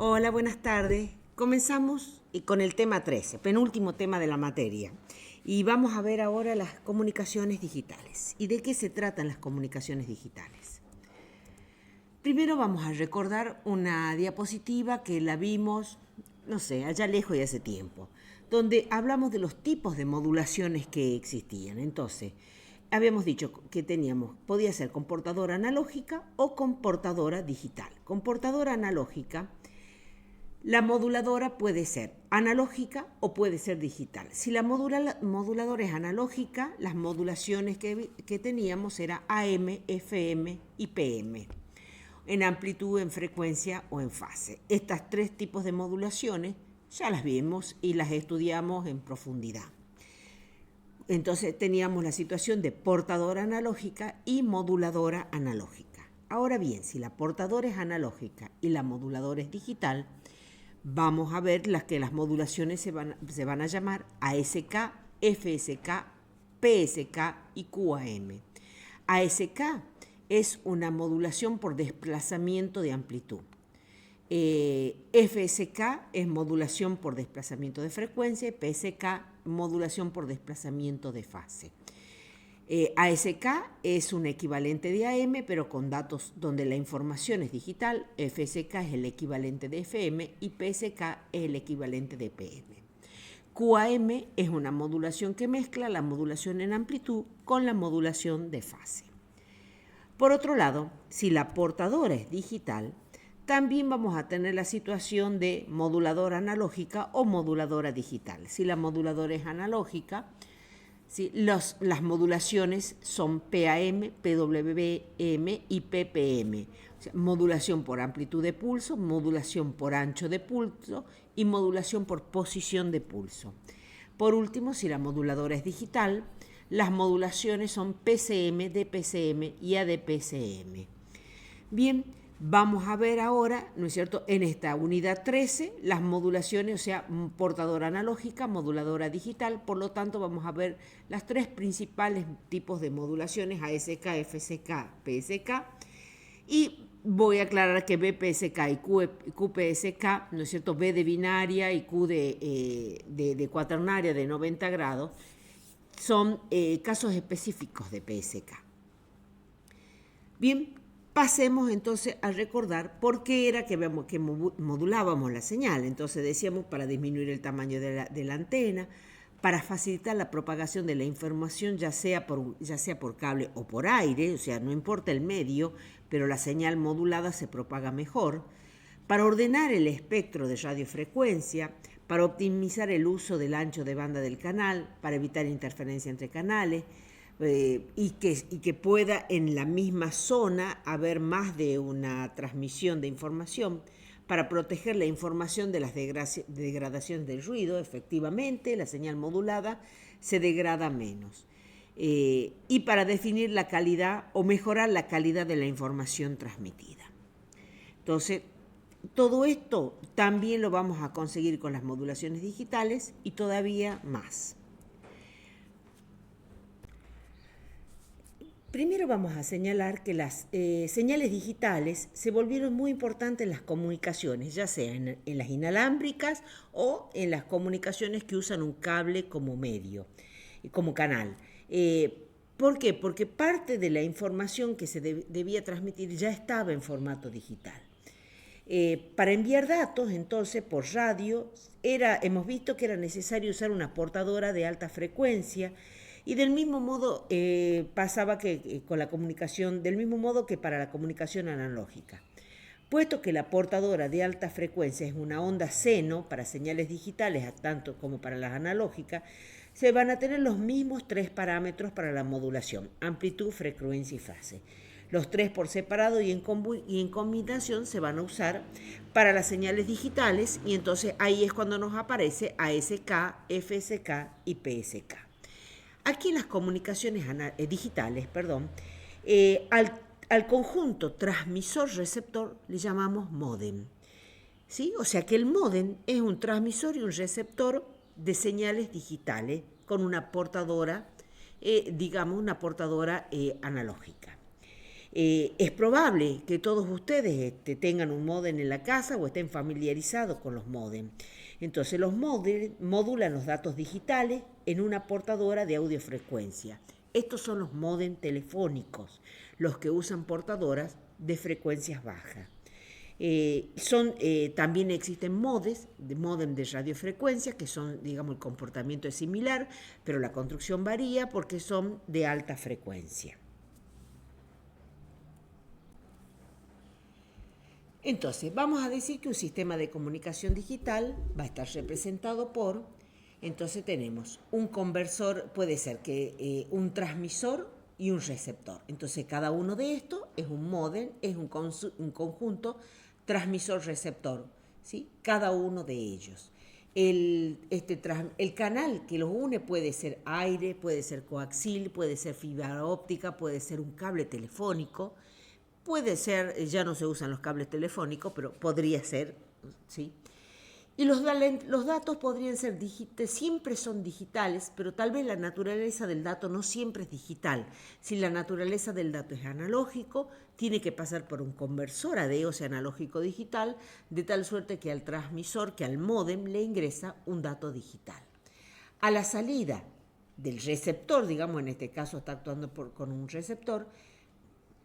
Hola, buenas tardes. Comenzamos con el tema 13, penúltimo tema de la materia. Y vamos a ver ahora las comunicaciones digitales. ¿Y de qué se tratan las comunicaciones digitales? Primero vamos a recordar una diapositiva que la vimos, no sé, allá lejos y hace tiempo, donde hablamos de los tipos de modulaciones que existían. Entonces, habíamos dicho que podía ser comportadora analógica o comportadora digital. Comportadora analógica, la moduladora puede ser analógica o puede ser digital. Si la moduladora es analógica, las modulaciones que teníamos eran AM, FM y PM, en amplitud, en frecuencia o en fase. Estas tres tipos de modulaciones ya las vimos y las estudiamos en profundidad. Entonces teníamos la situación de portadora analógica y moduladora analógica. Ahora bien, si la portadora es analógica y la moduladora es digital, vamos a ver que las modulaciones se van a llamar ASK, FSK, PSK y QAM. ASK es una modulación por desplazamiento de amplitud. FSK es modulación por desplazamiento de frecuencia y PSK modulación por desplazamiento de fase. ASK es un equivalente de AM, pero con datos donde la información es digital. FSK es el equivalente de FM y PSK es el equivalente de PM. QAM es una modulación que mezcla la modulación en amplitud con la modulación de fase. Por otro lado, si la portadora es digital, también vamos a tener la situación de moduladora analógica o moduladora digital. Si la moduladora es analógica, ¿sí? Las modulaciones son PAM, PWM y PPM. O sea, modulación por amplitud de pulso, modulación por ancho de pulso y modulación por posición de pulso. Por último, si la moduladora es digital, las modulaciones son PCM, DPCM y ADPCM. Bien, vamos a ver ahora, ¿no es cierto?, en esta unidad 13, las modulaciones, o sea, portadora analógica, moduladora digital. Por lo tanto, vamos a ver las tres principales tipos de modulaciones, ASK, FSK, PSK. Y voy a aclarar que BPSK y QPSK, ¿no es cierto?, B de binaria y Q de cuaternaria de 90 grados, son casos específicos de PSK. Bien, pasemos entonces a recordar por qué era que modulábamos la señal. Entonces decíamos para disminuir el tamaño de la antena, para facilitar la propagación de la información, ya sea por cable o por aire, o sea, no importa el medio, pero la señal modulada se propaga mejor, para ordenar el espectro de radiofrecuencia, para optimizar el uso del ancho de banda del canal, para evitar interferencia entre canales, y que pueda en la misma zona haber más de una transmisión de información, para proteger la información de las degradaciones del ruido. Efectivamente, la señal modulada se degrada menos. Y para definir la calidad o mejorar la calidad de la información transmitida. Entonces, todo esto también lo vamos a conseguir con las modulaciones digitales y todavía más. Primero vamos a señalar que las señales digitales se volvieron muy importantes en las comunicaciones, ya sea en las inalámbricas o en las comunicaciones que usan un cable como medio, como canal. ¿Por qué? Porque parte de la información que se debía transmitir ya estaba en formato digital. Para enviar datos, entonces, por radio, hemos visto que era necesario usar una portadora de alta frecuencia. Y del mismo modo pasaba que con la comunicación, del mismo modo que para la comunicación analógica. Puesto que la portadora de alta frecuencia es una onda seno para señales digitales, tanto como para las analógicas, se van a tener los mismos tres parámetros para la modulación: amplitud, frecuencia y fase. Los tres por separado y en combinación se van a usar para las señales digitales, y entonces ahí es cuando nos aparece ASK, FSK y PSK. Aquí en las comunicaciones digitales, al conjunto transmisor-receptor le llamamos módem. ¿Sí? O sea que el módem es un transmisor y un receptor de señales digitales con una portadora, una portadora analógica. Es probable que todos ustedes tengan un módem en la casa o estén familiarizados con los módem. Entonces los módem modulan los datos digitales en una portadora de audiofrecuencia. Estos son los módem telefónicos, los que usan portadoras de frecuencias bajas. También existen módem de radiofrecuencia, que son, digamos, el comportamiento es similar, pero la construcción varía porque son de alta frecuencia. Entonces, vamos a decir que un sistema de comunicación digital va a estar representado por, entonces tenemos un conversor, puede ser que un transmisor y un receptor. Entonces, cada uno de estos es un módem, es un conjunto transmisor-receptor, ¿sí? Cada uno de ellos. El canal que los une puede ser aire, puede ser coaxil, puede ser fibra óptica, puede ser un cable telefónico, puede ser, ya no se usan los cables telefónicos, pero podría ser, ¿sí? Y los datos podrían ser siempre son digitales, pero tal vez la naturaleza del dato no siempre es digital. Si la naturaleza del dato es analógico, tiene que pasar por un conversor AD, o sea, analógico digital, de tal suerte que al transmisor, que al módem, le ingresa un dato digital. A la salida del receptor, digamos, en este caso está actuando con un receptor,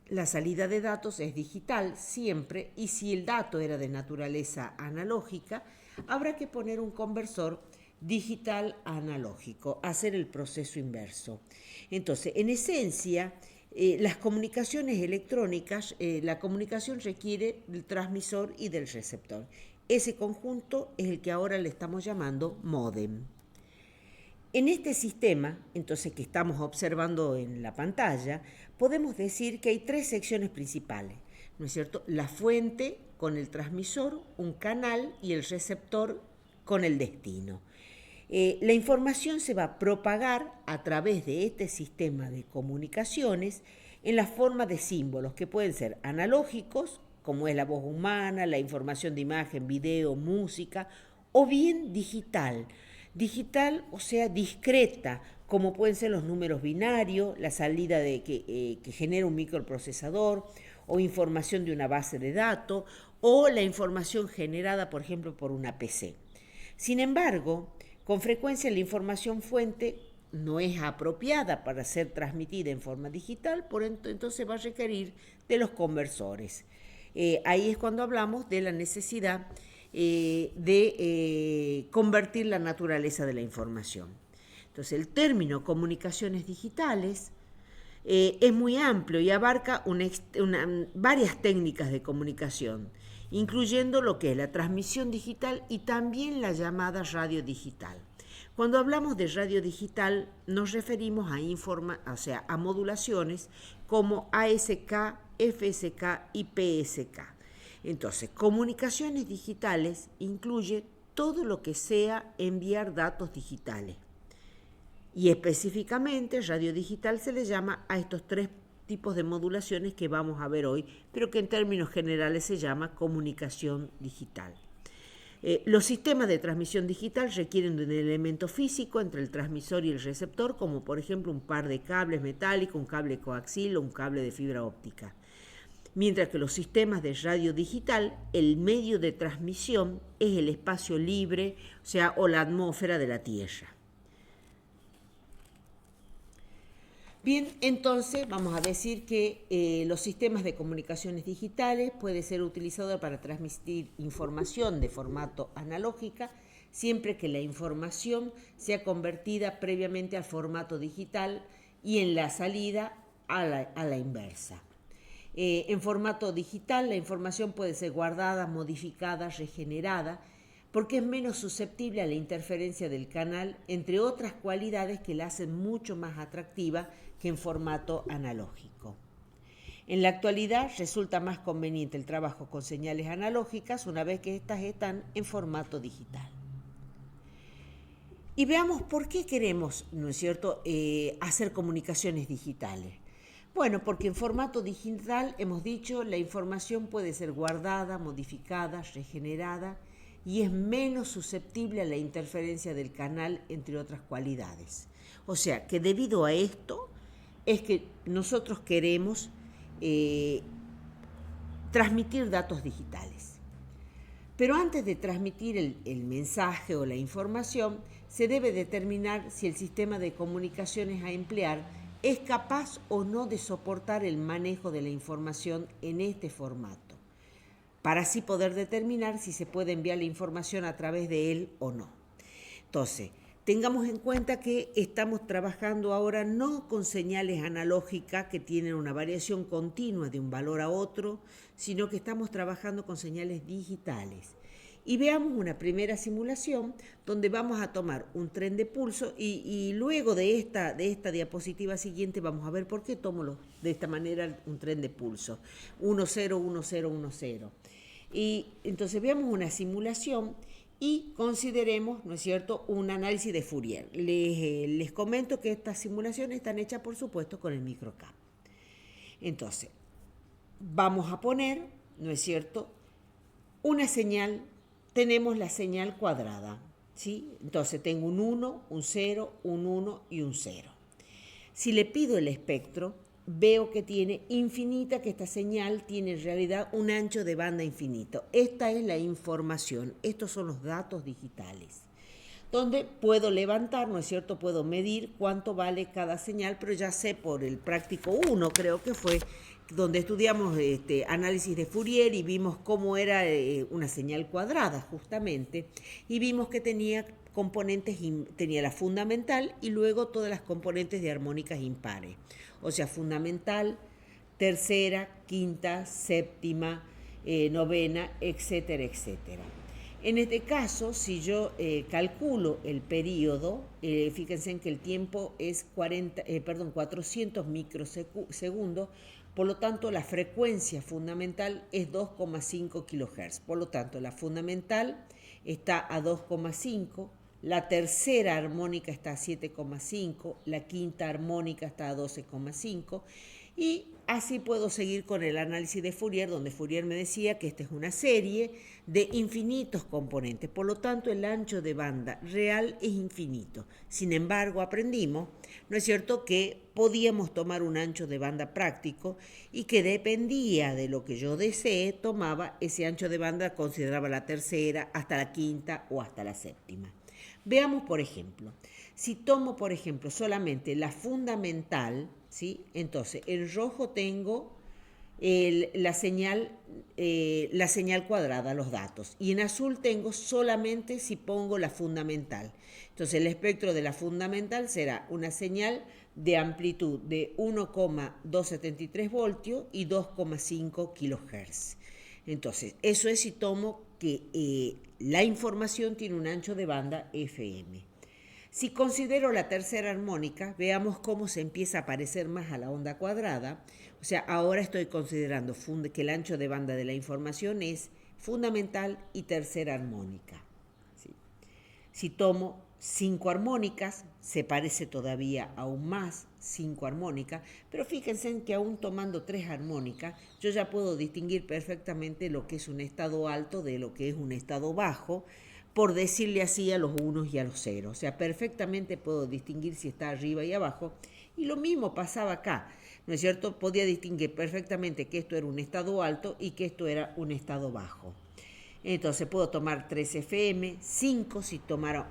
la salida de datos es digital siempre, y si el dato era de naturaleza analógica, habrá que poner un conversor digital a analógico, hacer el proceso inverso. Entonces, en esencia, las comunicaciones electrónicas, la comunicación requiere del transmisor y del receptor. Ese conjunto es el que ahora le estamos llamando módem. En este sistema, entonces, que estamos observando en la pantalla, podemos decir que hay tres secciones principales, ¿no es cierto? La fuente con el transmisor, un canal y el receptor con el destino. La información se va a propagar a través de este sistema de comunicaciones en la forma de símbolos que pueden ser analógicos, como es la voz humana, la información de imagen, video, música, o bien digital, o sea, discreta, como pueden ser los números binarios, la salida que genera un microprocesador, o información de una base de datos, o la información generada, por ejemplo, por una PC. Sin embargo, con frecuencia la información fuente no es apropiada para ser transmitida en forma digital, entonces va a requerir de los conversores. Ahí es cuando hablamos de la necesidad de convertir la naturaleza de la información. Entonces, el término comunicaciones digitales es muy amplio y abarca varias técnicas de comunicación, incluyendo lo que es la transmisión digital y también la llamada radio digital. Cuando hablamos de radio digital, nos referimos a modulaciones como ASK, FSK y PSK. Entonces, comunicaciones digitales incluye todo lo que sea enviar datos digitales. Y específicamente, radio digital se le llama a estos tres tipos de modulaciones que vamos a ver hoy, pero que en términos generales se llama comunicación digital. Los sistemas de transmisión digital requieren de un elemento físico entre el transmisor y el receptor, como por ejemplo un par de cables metálicos, un cable coaxil o un cable de fibra óptica. Mientras que los sistemas de radio digital, el medio de transmisión es el espacio libre, o la atmósfera de la Tierra. Bien, entonces vamos a decir que los sistemas de comunicaciones digitales pueden ser utilizados para transmitir información de formato analógica, siempre que la información sea convertida previamente al formato digital y en la salida a la inversa. En formato digital, la información puede ser guardada, modificada, regenerada, porque es menos susceptible a la interferencia del canal, entre otras cualidades que la hacen mucho más atractiva que en formato analógico. En la actualidad resulta más conveniente el trabajo con señales analógicas una vez que éstas están en formato digital. Y veamos por qué queremos, ¿no es cierto?, hacer comunicaciones digitales. Bueno, porque en formato digital, hemos dicho, la información puede ser guardada, modificada, regenerada y es menos susceptible a la interferencia del canal, entre otras cualidades. O sea, que debido a esto es que nosotros queremos transmitir datos digitales. Pero antes de transmitir el mensaje o la información, se debe determinar si el sistema de comunicaciones a emplear es capaz o no de soportar el manejo de la información en este formato, para así poder determinar si se puede enviar la información a través de él o no. Entonces, tengamos en cuenta que estamos trabajando ahora no con señales analógicas que tienen una variación continua de un valor a otro, sino que estamos trabajando con señales digitales. Y veamos una primera simulación donde vamos a tomar un tren de pulso y luego de esta diapositiva siguiente vamos a ver por qué tomo de esta manera un tren de pulso. 1, 0, 1, 0, 1, 0. Y entonces veamos una simulación y consideremos, ¿no es cierto?, un análisis de Fourier. Les comento que estas simulaciones están hechas, por supuesto, con el microcap. Entonces, vamos a poner, ¿no es cierto?, una señal. Tenemos la señal cuadrada, ¿sí? Entonces tengo un 1, un 0, un 1 y un 0. Si le pido el espectro, veo que tiene infinita, que esta señal tiene en realidad un ancho de banda infinito. Esta es la información, estos son los datos digitales, donde puedo levantar, ¿no es cierto?, puedo medir cuánto vale cada señal, pero ya sé por el práctico 1, creo que fue, donde estudiamos análisis de Fourier y vimos cómo era una señal cuadrada, justamente, y vimos que tenía componentes, tenía la fundamental y luego todas las componentes de armónicas impares, o sea, fundamental, tercera, quinta, séptima, novena, etcétera, etcétera. En este caso, si yo calculo el periodo, fíjense en que el tiempo es 400 microsegundos, por lo tanto la frecuencia fundamental es 2,5 kHz. Por lo tanto, la fundamental está a 2,5, la tercera armónica está a 7,5, la quinta armónica está a 12,5 y así puedo seguir con el análisis de Fourier, donde Fourier me decía que esta es una serie de infinitos componentes, por lo tanto el ancho de banda real es infinito. Sin embargo, aprendimos, ¿no es cierto?, que podíamos tomar un ancho de banda práctico y que dependía de lo que yo desee, tomaba ese ancho de banda, consideraba la tercera, hasta la quinta o hasta la séptima. Veamos, por ejemplo, si tomo, por ejemplo, solamente la fundamental, ¿sí? Entonces, en rojo tengo la señal cuadrada, los datos, y en azul tengo solamente si pongo la fundamental. Entonces, el espectro de la fundamental será una señal de amplitud de 1,273 voltios y 2,5 kHz. Entonces, eso es si tomo que la información tiene un ancho de banda FM. Si considero la tercera armónica, veamos cómo se empieza a parecer más a la onda cuadrada. O sea, ahora estoy considerando que el ancho de banda de la información es fundamental y tercera armónica. ¿Sí? Si tomo 5 armónicas, se parece todavía aún más 5 armónicas, pero fíjense en que aún tomando 3 armónicas, yo ya puedo distinguir perfectamente lo que es un estado alto de lo que es un estado bajo, por decirle así a los unos y a los ceros. O sea, perfectamente puedo distinguir si está arriba y abajo. Y lo mismo pasaba acá, ¿no es cierto? Podía distinguir perfectamente que esto era un estado alto y que esto era un estado bajo. Entonces puedo tomar 3 FM, 5 si tomara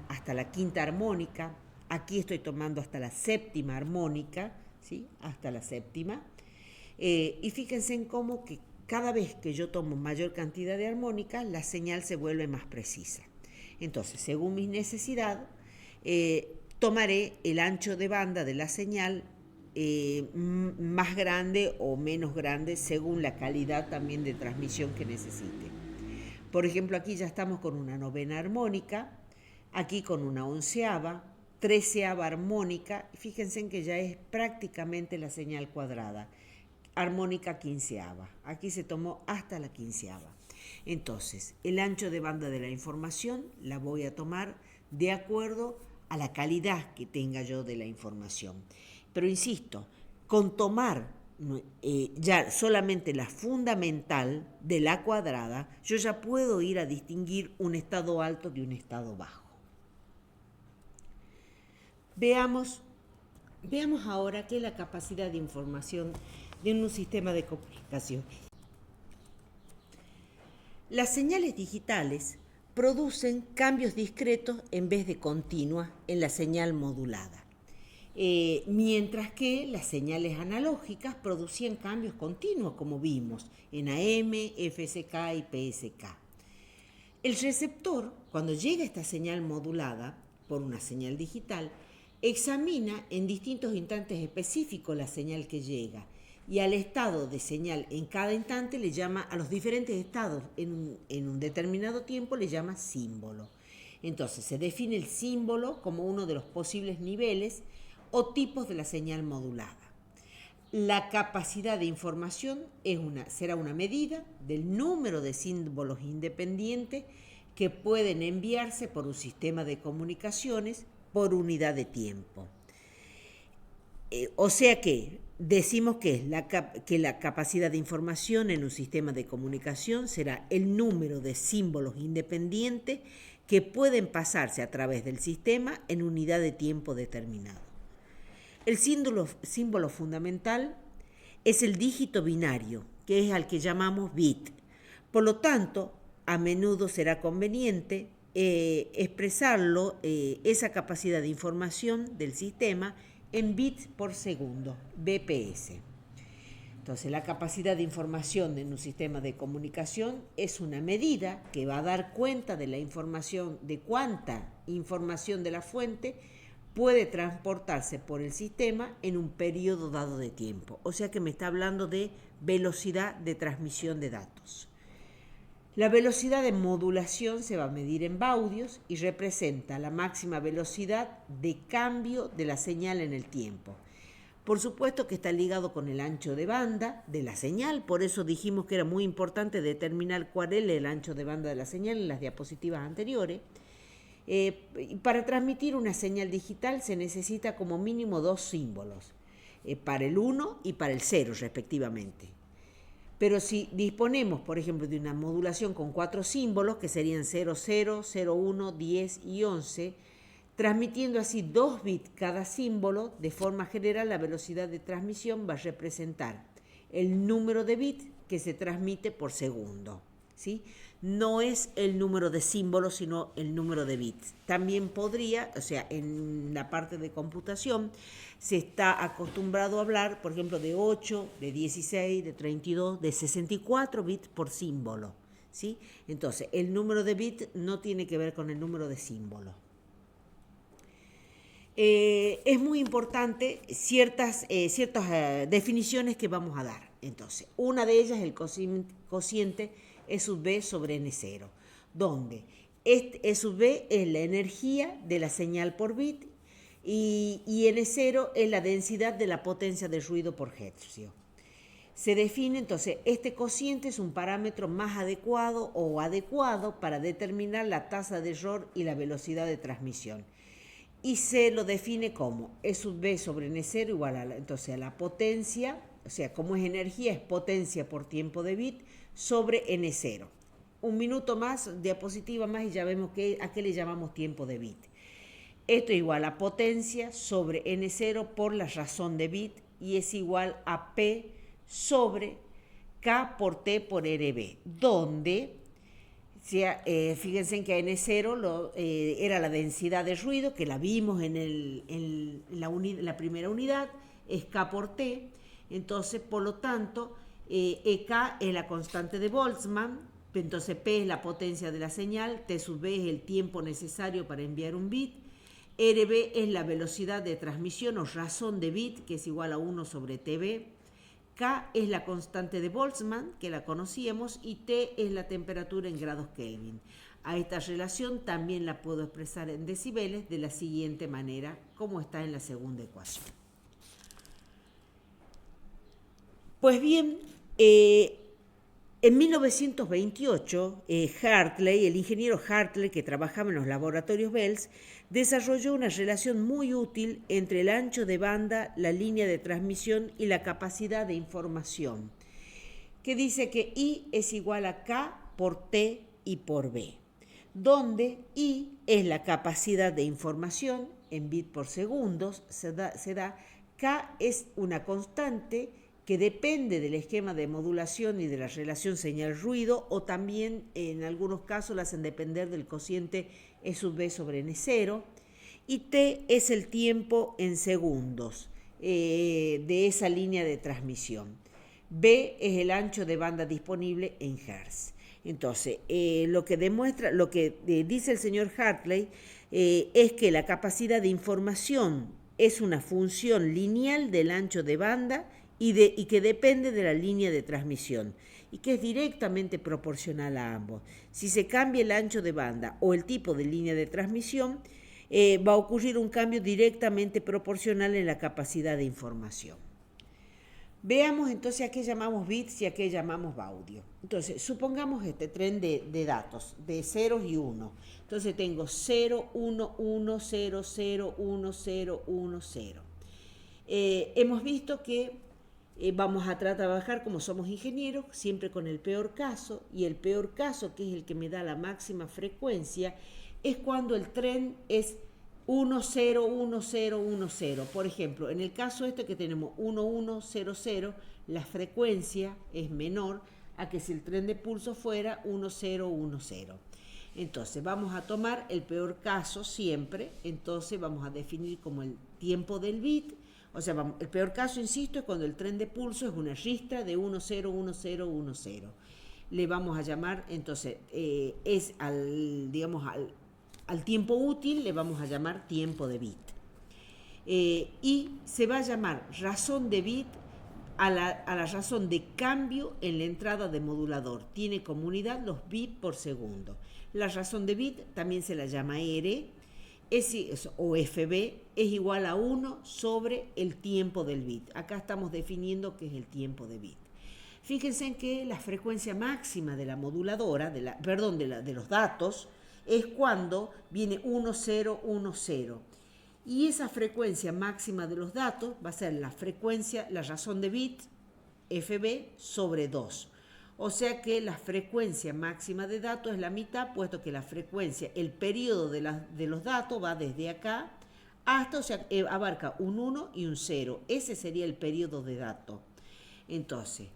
hasta la quinta armónica. Aquí estoy tomando hasta la séptima armónica, ¿sí? Hasta la séptima. Y fíjense en cómo que cada vez que yo tomo mayor cantidad de armónicas, la señal se vuelve más precisa. Entonces, según mi necesidad, tomaré el ancho de banda de la señal más grande o menos grande según la calidad también de transmisión que necesite. Por ejemplo, aquí ya estamos con una novena armónica, aquí con una onceava, 13ava armónica, fíjense en que ya es prácticamente la señal cuadrada. Armónica quinceava. Aquí se tomó hasta la quinceava. Entonces, el ancho de banda de la información la voy a tomar de acuerdo a la calidad que tenga yo de la información. Pero insisto, con tomar ya solamente la fundamental de la cuadrada, yo ya puedo ir a distinguir un estado alto de un estado bajo. Veamos ahora qué es la capacidad de información de un sistema de comunicación. Las señales digitales producen cambios discretos en vez de continuos en la señal modulada, mientras que las señales analógicas producían cambios continuos, como vimos en AM, FSK y PSK. El receptor, cuando llega esta señal modulada por una señal digital, examina en distintos instantes específicos la señal que llega y al estado de señal en cada instante le llama, a los diferentes estados en un determinado tiempo le llama símbolo. Entonces se define el símbolo como uno de los posibles niveles o tipos de la señal modulada. La capacidad de información será una medida del número de símbolos independientes que pueden enviarse por un sistema de comunicaciones por unidad de tiempo. O sea que decimos que la capacidad de información en un sistema de comunicación será el número de símbolos independientes que pueden pasarse a través del sistema en unidad de tiempo determinado. El símbolo fundamental es el dígito binario, que es al que llamamos bit. Por lo tanto, a menudo será conveniente expresarlo, esa capacidad de información del sistema, en bits por segundo, BPS. Entonces, la capacidad de información en un sistema de comunicación es una medida que va a dar cuenta de la información, de cuánta información de la fuente puede transportarse por el sistema en un periodo dado de tiempo. O sea que me está hablando de velocidad de transmisión de datos. La velocidad de modulación se va a medir en baudios y representa la máxima velocidad de cambio de la señal en el tiempo. Por supuesto que está ligado con el ancho de banda de la señal, por eso dijimos que era muy importante determinar cuál es el ancho de banda de la señal en las diapositivas anteriores. Para transmitir una señal digital se necesita como mínimo 2 símbolos, para el 1 y para el 0 respectivamente. Pero si disponemos, por ejemplo, de una modulación con 4 símbolos, que serían 00, 01, 10 y 11, transmitiendo así 2 bits cada símbolo, de forma general la velocidad de transmisión va a representar el número de bits que se transmite por segundo, ¿sí? No es el número de símbolos, sino el número de bits. También podría, o sea, en la parte de computación, se está acostumbrado a hablar, por ejemplo, de 8, de 16, de 32, de 64 bits por símbolo, ¿sí? Entonces, el número de bits no tiene que ver con el número de símbolos. Es muy importante ciertas definiciones que vamos a dar. Entonces, una de ellas es el cociente E sub B sobre N0, donde E sub B es la energía de la señal por bit y N0 es la densidad de la potencia de ruido por hercio. Se define entonces, este cociente es un parámetro más adecuado para determinar la tasa de error y la velocidad de transmisión. Y se lo define como E sub B sobre N0 igual a la potencia, o sea, como es energía, es potencia por tiempo de bit sobre N0. Un minuto más, diapositiva más, y ya vemos a qué le llamamos tiempo de bit. Esto es igual a potencia sobre N0 por la razón de bit y es igual a P sobre K por T por RB, donde fíjense en que N0 era la densidad de ruido, que la vimos en la primera unidad, es K por T. Entonces, por lo tanto, EK es la constante de Boltzmann, entonces P es la potencia de la señal, T sub B es el tiempo necesario para enviar un bit, RB es la velocidad de transmisión o razón de bit, que es igual a 1 sobre TB, K es la constante de Boltzmann, que la conocíamos, y T es la temperatura en grados Kelvin. A esta relación también la puedo expresar en decibeles de la siguiente manera, como está en la segunda ecuación. Pues bien, en 1928, el ingeniero Hartley, que trabajaba en los laboratorios Bells, desarrolló una relación muy útil entre el ancho de banda, la línea de transmisión y la capacidad de información, que dice que I es igual a K por T y por B, donde I es la capacidad de información en bit por segundos, K es una constante que depende del esquema de modulación y de la relación señal-ruido, o también en algunos casos la hacen depender del cociente E sub B sobre N0, y T es el tiempo en segundos de esa línea de transmisión. B es el ancho de banda disponible en Hertz. Entonces, lo que dice el señor Hartley es que la capacidad de información es una función lineal del ancho de banda y que depende de la línea de transmisión y que es directamente proporcional a ambos. Si se cambia el ancho de banda o el tipo de línea de transmisión, va a ocurrir un cambio directamente proporcional en la capacidad de información. Veamos entonces a qué llamamos bits y a qué llamamos audio. Entonces, supongamos este tren de datos, de ceros y unos. Entonces tengo 0, 1, 1, 0, 0, 1, 0, 1, 0. Hemos visto que vamos a trabajar, como somos ingenieros, siempre con el peor caso, y el peor caso, que es el que me da la máxima frecuencia, es cuando el tren es 1, 0, 1, 0, 1, 0. Por ejemplo, en el caso este que tenemos 1, 1, 0, 0, la frecuencia es menor a que si el tren de pulso fuera 1, 0, 1, 0. Entonces, vamos a tomar el peor caso siempre. Entonces, vamos a definir como el tiempo del bit. O sea, el peor caso, insisto, es cuando el tren de pulso es una ristra de 1, 0, 1, 0, 1, 0. Le vamos a llamar, entonces, es al tiempo útil le vamos a llamar tiempo de bit. Y se va a llamar razón de bit a la razón de cambio en la entrada de modulador. Tiene como unidad los bits por segundo. La razón de bit también se la llama R, o FB, es igual a 1 sobre el tiempo del bit. Acá estamos definiendo qué es el tiempo de bit. Fíjense en que la frecuencia máxima de la moduladora, de los datos, es cuando viene 1, 0, 1, 0. Y esa frecuencia máxima de los datos va a ser la razón de bit, FB, sobre 2. O sea que la frecuencia máxima de datos es la mitad, puesto que la frecuencia, el periodo de los datos va desde acá hasta, o sea, abarca un 1 y un 0. Ese sería el periodo de datos. Entonces,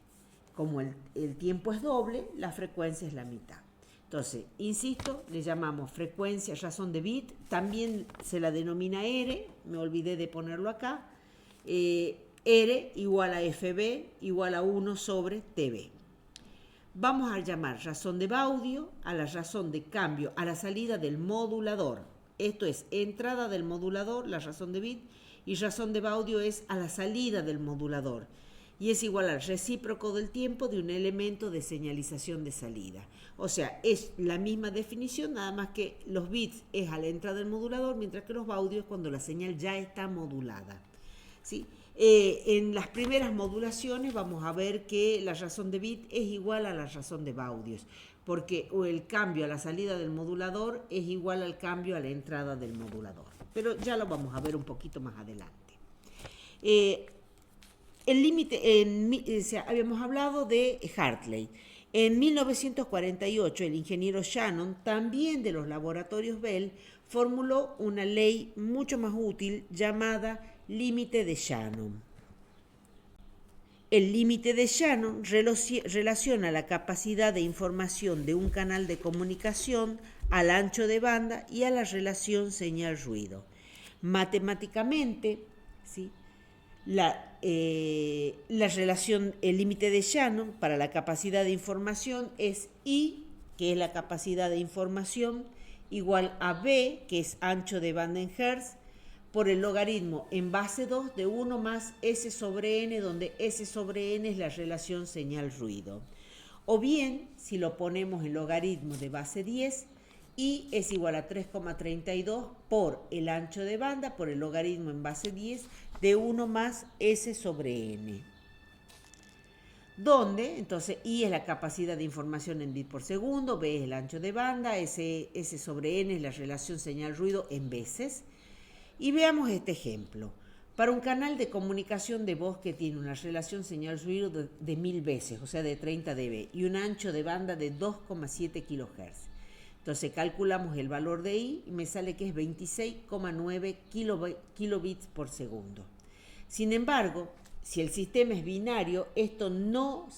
como el tiempo es doble, la frecuencia es la mitad. Entonces, insisto, le llamamos frecuencia, razón de bit, también se la denomina R, me olvidé de ponerlo acá, R igual a FB igual a 1 sobre TB. Vamos a llamar razón de baudio a la razón de cambio a la salida del modulador. Esto es entrada del modulador, la razón de bit, y razón de baudio es a la salida del modulador. Y es igual al recíproco del tiempo de un elemento de señalización de salida. O sea, es la misma definición, nada más que los bits es a la entrada del modulador, mientras que los baudios es cuando la señal ya está modulada. ¿Sí? En las primeras modulaciones vamos a ver que la razón de bit es igual a la razón de baudios, porque el cambio a la salida del modulador es igual al cambio a la entrada del modulador. Pero ya lo vamos a ver un poquito más adelante. El límite, habíamos hablado de Hartley. En 1948, el ingeniero Shannon, también de los laboratorios Bell, formuló una ley mucho más útil llamada límite de Shannon. El límite de Shannon relaciona la capacidad de información de un canal de comunicación al ancho de banda y a la relación señal-ruido. Matemáticamente, ¿sí?, el límite de Shannon para la capacidad de información es I, que es la capacidad de información, igual a B, que es ancho de banda en Hertz, por el logaritmo en base 2 de 1 más S sobre N, donde S sobre N es la relación señal-ruido. O bien, si lo ponemos en logaritmo de base 10, I es igual a 3,32 por el ancho de banda, por el logaritmo en base 10, de 1 más S sobre N. Donde, entonces, I es la capacidad de información en bits por segundo, B es el ancho de banda, S sobre N es la relación señal-ruido en veces. Y veamos este ejemplo. Para un canal de comunicación de voz que tiene una relación señal-ruido de 1000 veces, o sea, de 30 dB, y un ancho de banda de 2,7 kHz. Entonces calculamos el valor de I y me sale que es 26,9 kilobits por segundo. Sin embargo, Si el sistema es binario, esto no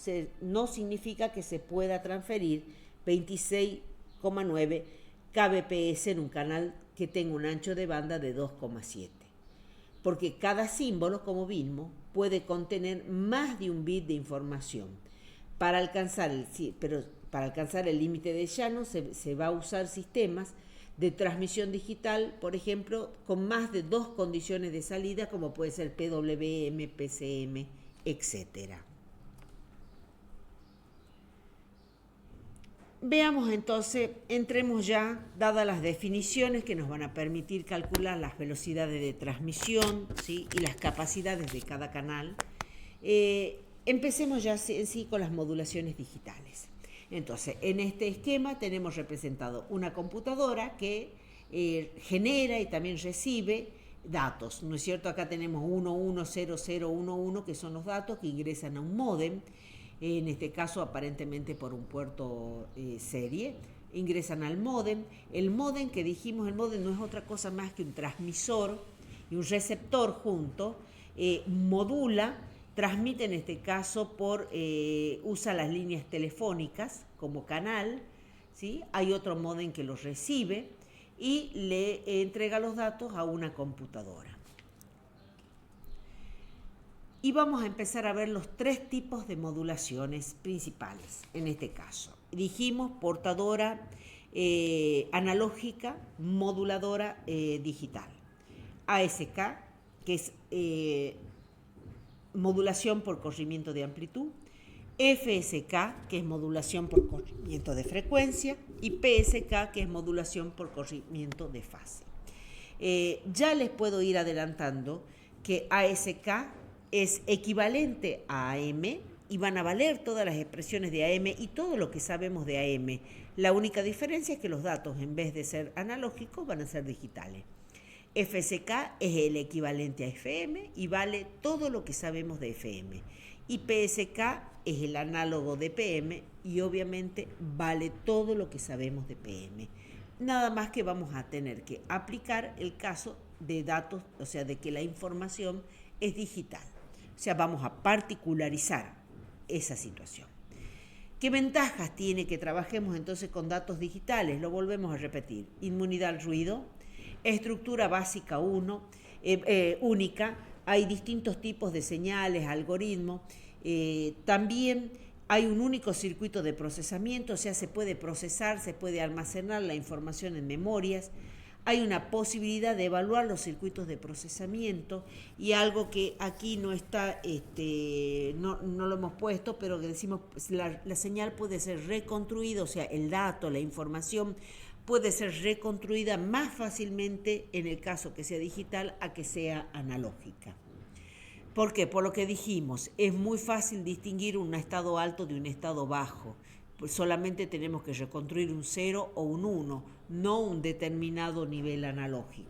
significa que se pueda transferir 26,9 kbps en un canal que tenga un ancho de banda de 2,7. Porque cada símbolo, como vimos, puede contener más de un bit de información. Para alcanzar el límite de llano se va a usar sistemas de transmisión digital, por ejemplo, con más de 2 condiciones de salida, como puede ser PWM, PCM, etc. Veamos entonces, entremos ya, dadas las definiciones que nos van a permitir calcular las velocidades de transmisión, ¿sí?, y las capacidades de cada canal. Empecemos ya en sí con las modulaciones digitales. Entonces, en este esquema tenemos representado una computadora que genera y también recibe datos, ¿no es cierto? Acá tenemos 110011, que son los datos que ingresan a un módem, en este caso aparentemente por un puerto serie, ingresan al módem. El módem que dijimos, el módem no es otra cosa más que un transmisor y un receptor juntos, modula, transmite en este caso usa las líneas telefónicas como canal, ¿sí? Hay otro módem que los recibe y le entrega los datos a una computadora. Y vamos a empezar a ver los 3 tipos de modulaciones principales en este caso. Dijimos portadora analógica, moduladora digital. ASK, que es modulación por corrimiento de amplitud, FSK, que es modulación por corrimiento de frecuencia, y PSK, que es modulación por corrimiento de fase. Ya les puedo ir adelantando que ASK es equivalente a AM y van a valer todas las expresiones de AM y todo lo que sabemos de AM. La única diferencia es que los datos, en vez de ser analógicos, van a ser digitales. FSK es el equivalente a FM y vale todo lo que sabemos de FM. Y PSK es el análogo de PM y obviamente vale todo lo que sabemos de PM. Nada más que vamos a tener que aplicar el caso de datos, o sea, de que la información es digital. O sea, vamos a particularizar esa situación. ¿Qué ventajas tiene que trabajemos entonces con datos digitales? Lo volvemos a repetir. Inmunidad al ruido, estructura básica única, hay distintos tipos de señales, algoritmos, también hay un único circuito de procesamiento, o sea, se puede procesar, se puede almacenar la información en memorias, hay una posibilidad de evaluar los circuitos de procesamiento y algo que aquí no está, no lo hemos puesto, pero que decimos, la señal puede ser reconstruida, o sea, el dato, la información puede ser reconstruida más fácilmente en el caso que sea digital a que sea analógica. ¿Por qué? Por lo que dijimos, es muy fácil distinguir un estado alto de un estado bajo. Pues solamente tenemos que reconstruir un 0 o un 1, no un determinado nivel analógico.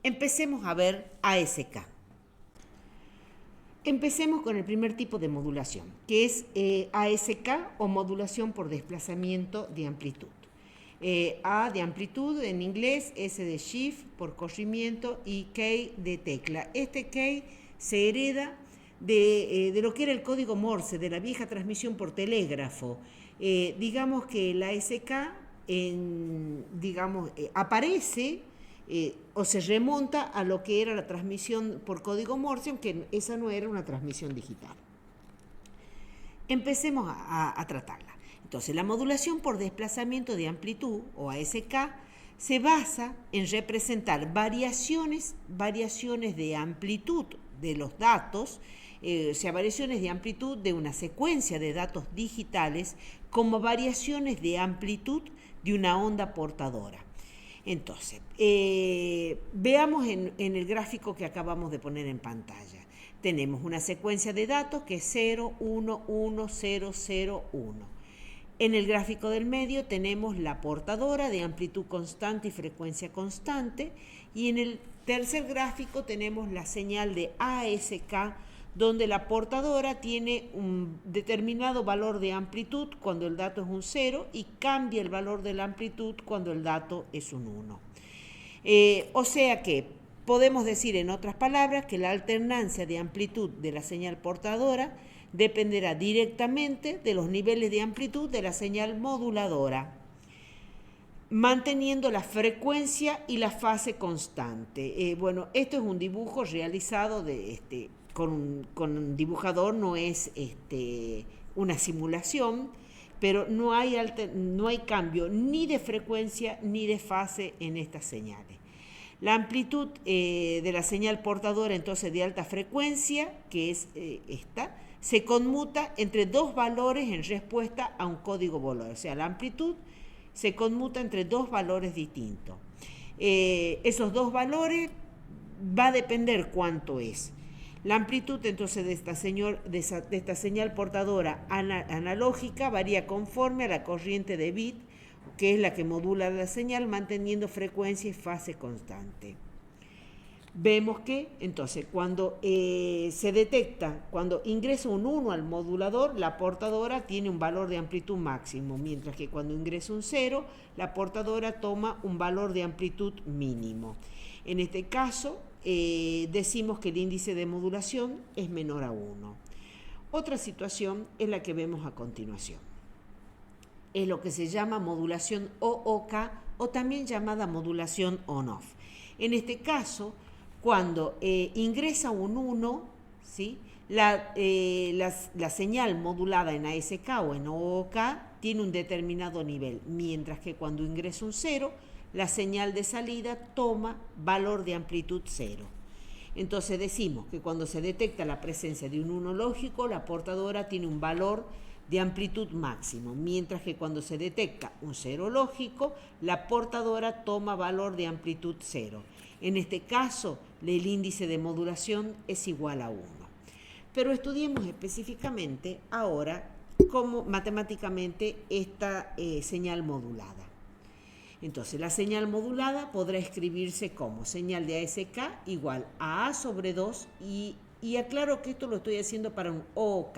Empecemos a ver ASK. Empecemos con el primer tipo de modulación, que es ASK o modulación por desplazamiento de amplitud. A de amplitud en inglés, S de shift por corrimiento y K de tecla. Este K se hereda de lo que era el código Morse, de la vieja transmisión por telégrafo. Digamos que la ASK aparece o se remonta a lo que era la transmisión por código Morse, aunque esa no era una transmisión digital. Empecemos a tratarla. Entonces, la modulación por desplazamiento de amplitud, o ASK, se basa en representar variaciones de amplitud de los datos, o sea, variaciones de amplitud de una secuencia de datos digitales como variaciones de amplitud de una onda portadora. Entonces, veamos en el gráfico que acabamos de poner en pantalla. Tenemos una secuencia de datos que es 0, 1, 1, 0, 0, 1. En el gráfico del medio tenemos la portadora de amplitud constante y frecuencia constante, y en el tercer gráfico tenemos la señal de ASK, donde la portadora tiene un determinado valor de amplitud cuando el dato es un 0 y cambia el valor de la amplitud cuando el dato es un 1. O sea que Podemos decir, en otras palabras, que la alternancia de amplitud de la señal portadora dependerá directamente de los niveles de amplitud de la señal moduladora, manteniendo la frecuencia y la fase constante. Bueno, esto es un dibujo realizado con un dibujador, no es una simulación, pero no hay cambio ni de frecuencia ni de fase en estas señales. La amplitud de la señal portadora, entonces, de alta frecuencia, que es esta, se conmuta entre dos valores en respuesta a un código Booleano. O sea, la amplitud se conmuta entre dos valores distintos. Esos dos valores va a depender cuánto es. La amplitud, entonces, de esta señal portadora analógica varía conforme a la corriente de bit, que es la que modula la señal, manteniendo frecuencia y fase constante. Vemos que, entonces, cuando se detecta, cuando ingresa un 1 al modulador, la portadora tiene un valor de amplitud máximo, mientras que cuando ingresa un 0, la portadora toma un valor de amplitud mínimo. En este caso, decimos que el índice de modulación es menor a 1. Otra situación es la que vemos a continuación. Es lo que se llama modulación OOK, o también llamada modulación on-off. En este caso, cuando ingresa un 1, ¿sí?, la señal modulada en ASK o en OOK tiene un determinado nivel, mientras que cuando ingresa un 0, la señal de salida toma valor de amplitud 0. Entonces decimos que cuando se detecta la presencia de un 1 lógico, la portadora tiene un valor de amplitud máximo, mientras que cuando se detecta un 0 lógico, la portadora toma valor de amplitud 0. En este caso, el índice de modulación es igual a 1. Pero estudiemos específicamente ahora cómo matemáticamente esta señal modulada. Entonces, la señal modulada podrá escribirse como señal de ASK igual a A sobre 2, y aclaro que esto lo estoy haciendo para un OOK.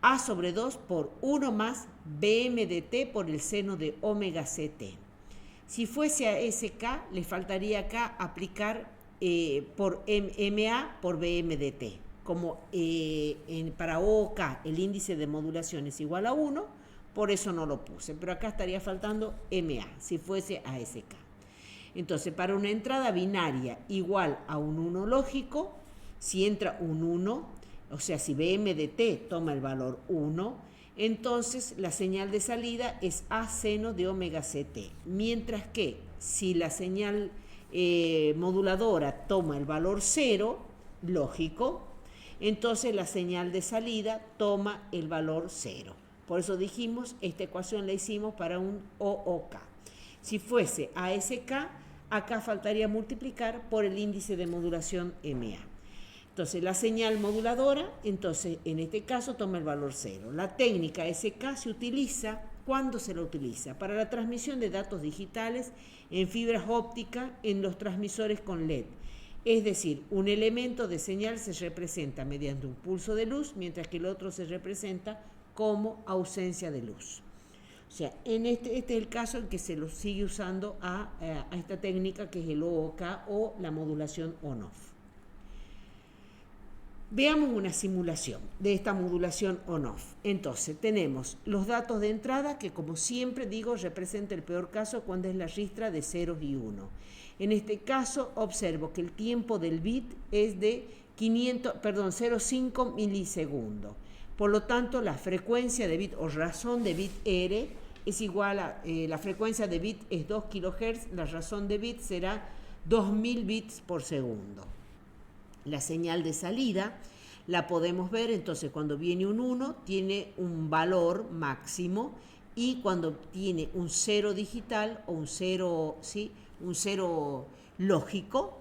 A sobre 2 por 1 más BM de T por el seno de omega CT. Si fuese a SK, le faltaría acá aplicar por MA por BM de T. Como para OOK el índice de modulación es igual a 1, por eso no lo puse. Pero acá estaría faltando MA, si fuese a SK. Entonces, para una entrada binaria igual a un 1 lógico, si entra un 1, o sea, si BM de T toma el valor 1, entonces la señal de salida es A seno de omega CT. Mientras que si la señal moduladora toma el valor 0, lógico, entonces la señal de salida toma el valor 0. Por eso dijimos, esta ecuación la hicimos para un OOK. Si fuese ASK, acá faltaría multiplicar por el índice de modulación MA. Entonces, la señal moduladora, entonces, en este caso, toma el valor 0. La técnica SK se utiliza, ¿cuándo se la utiliza? Para la transmisión de datos digitales en fibras ópticas en los transmisores con LED. Es decir, un elemento de señal se representa mediante un pulso de luz, mientras que el otro se representa como ausencia de luz. O sea, este es el caso en que se lo sigue usando a esta técnica, que es el OOK o la modulación on-off. Veamos una simulación de esta modulación on-off. Entonces, tenemos los datos de entrada, que como siempre digo, representa el peor caso cuando es la ristra de ceros y 1. En este caso, observo que el tiempo del bit es de 0,5 milisegundos. Por lo tanto, la frecuencia de bit o razón de bit R es igual a, la frecuencia de bit es 2 kHz, la razón de bit será 2000 bits por segundo. La señal de salida la podemos ver, entonces cuando viene un 1 tiene un valor máximo, y cuando tiene un 0 digital o un 0, ¿sí?, un 0 lógico,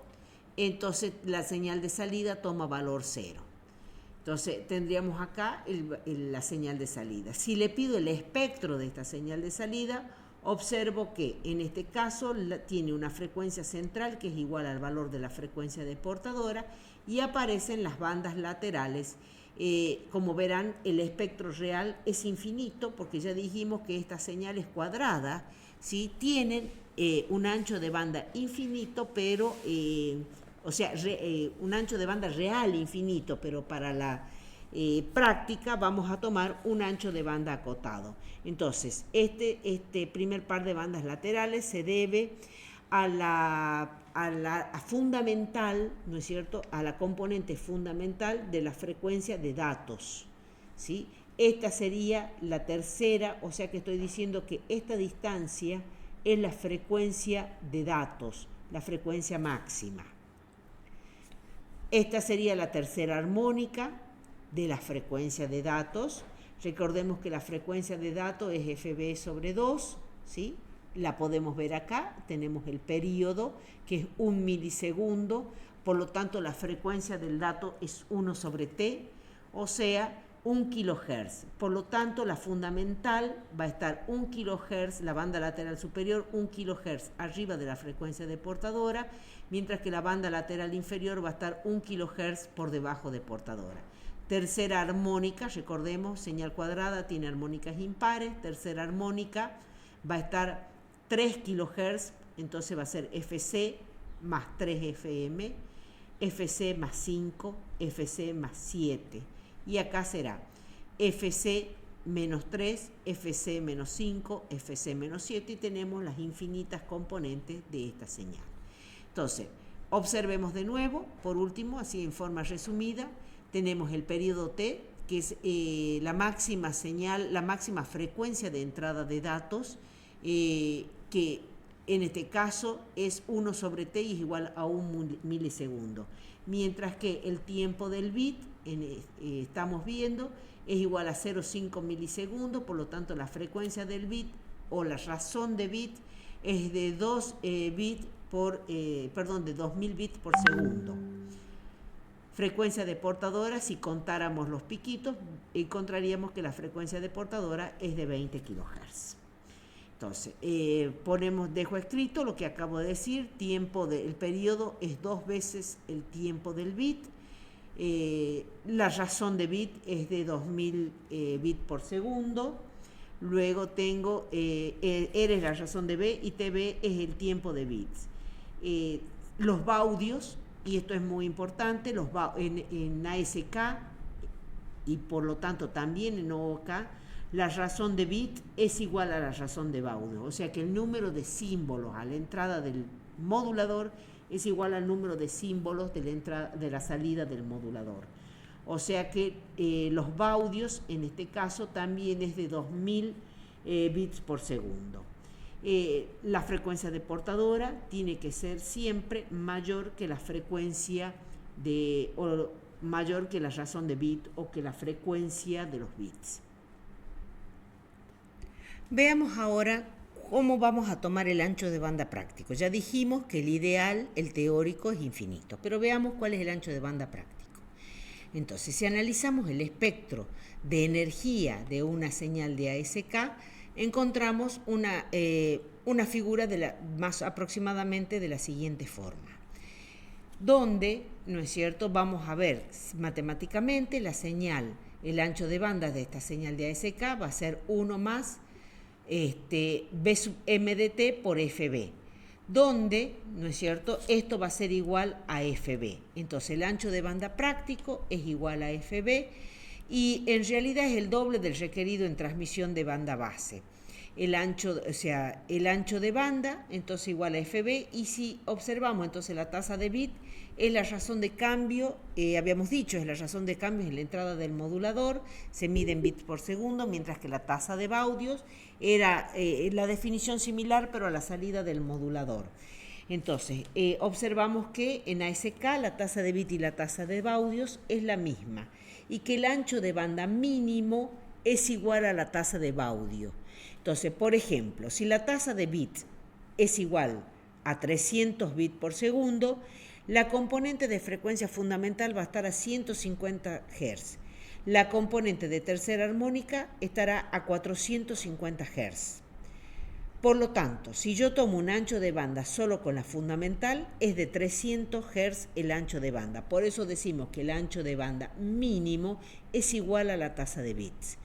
entonces la señal de salida toma valor 0. Entonces tendríamos acá la señal de salida. Si le pido el espectro de esta señal de salida, observo que en este caso tiene una frecuencia central que es igual al valor de la frecuencia de portadora, y aparecen las bandas laterales Como verán, el espectro real es infinito porque ya dijimos que estas señales cuadradas, ¿sí?, tienen un ancho de banda infinito, pero, un ancho de banda real infinito, pero para la práctica vamos a tomar un ancho de banda acotado. Entonces, este primer par de bandas laterales se debe a la fundamental, ¿no es cierto?, a la componente fundamental de la frecuencia de datos, ¿sí? Esta sería la tercera, o sea que estoy diciendo que esta distancia es la frecuencia de datos, la frecuencia máxima. Esta sería la tercera armónica de la frecuencia de datos. Recordemos que la frecuencia de datos es FB sobre 2, ¿sí? La podemos ver acá, tenemos el periodo, que es 1 milisegundo, por lo tanto la frecuencia del dato es 1 sobre T, o sea, 1 kilohertz. Por lo tanto, la fundamental va a estar 1 kilohertz, la banda lateral superior, 1 kilohertz arriba de la frecuencia de portadora, mientras que la banda lateral inferior va a estar 1 kilohertz por debajo de portadora. Tercera armónica, recordemos, señal cuadrada tiene armónicas impares, tercera armónica va a estar 3 kilohertz, entonces va a ser FC más 3 FM, FC más 5, FC más 7. Y acá será FC menos 3, FC menos 5, FC menos 7, y tenemos las infinitas componentes de esta señal. Entonces, observemos de nuevo, por último, así en forma resumida, tenemos el periodo T, que es la máxima señal, la máxima frecuencia de entrada de datos, que en este caso es 1 sobre T y es igual a 1 milisegundo. Mientras que el tiempo del bit, estamos viendo, es igual a 0,5 milisegundos, por lo tanto la frecuencia del bit o la razón de bit es de 2000 bits por segundo. Frecuencia de portadora, si contáramos los piquitos, encontraríamos que la frecuencia de portadora es de 20 kHz. Entonces, dejo escrito lo que acabo de decir, el periodo es 2 veces el tiempo del bit, la razón de bit es de 2000 bits por segundo, luego tengo R es la razón de B y TB es el tiempo de bits. Los baudios, y esto es muy importante, en ASK y por lo tanto también en OOK, la razón de bit es igual a la razón de baudio, o sea que el número de símbolos a la entrada del modulador es igual al número de símbolos de la salida del modulador. O sea que los baudios, en este caso, también es de 2000 bits por segundo. La frecuencia de portadora tiene que ser siempre mayor que la frecuencia mayor que la razón de bit o que la frecuencia de los bits. Veamos ahora cómo vamos a tomar el ancho de banda práctico. Ya dijimos que el ideal, el teórico, es infinito, pero veamos cuál es el ancho de banda práctico. Entonces, si analizamos el espectro de energía de una señal de ASK, encontramos una figura más aproximadamente de la siguiente forma, donde, ¿no es cierto?, vamos a ver matemáticamente la señal, el ancho de banda de esta señal de ASK va a ser 1 más B sub M de T por FB, donde, ¿no es cierto?, esto va a ser igual a FB. Entonces, el ancho de banda práctico es igual a FB y en realidad es el doble del requerido en transmisión de banda base. El ancho de banda, entonces igual a FB, y si observamos entonces la tasa de bit, es la razón de cambio, habíamos dicho, es la razón de cambio en la entrada del modulador, se mide en bits por segundo, mientras que la tasa de baudios era la definición similar, pero a la salida del modulador. Entonces, observamos que en ASK la tasa de bit y la tasa de baudios es la misma, y que el ancho de banda mínimo es igual a la tasa de baudio. Entonces, por ejemplo, si la tasa de bit es igual a 300 bits por segundo, la componente de frecuencia fundamental va a estar a 150 Hz. La componente de tercera armónica estará a 450 Hz. Por lo tanto, si yo tomo un ancho de banda solo con la fundamental, es de 300 Hz el ancho de banda. Por eso decimos que el ancho de banda mínimo es igual a la tasa de bits.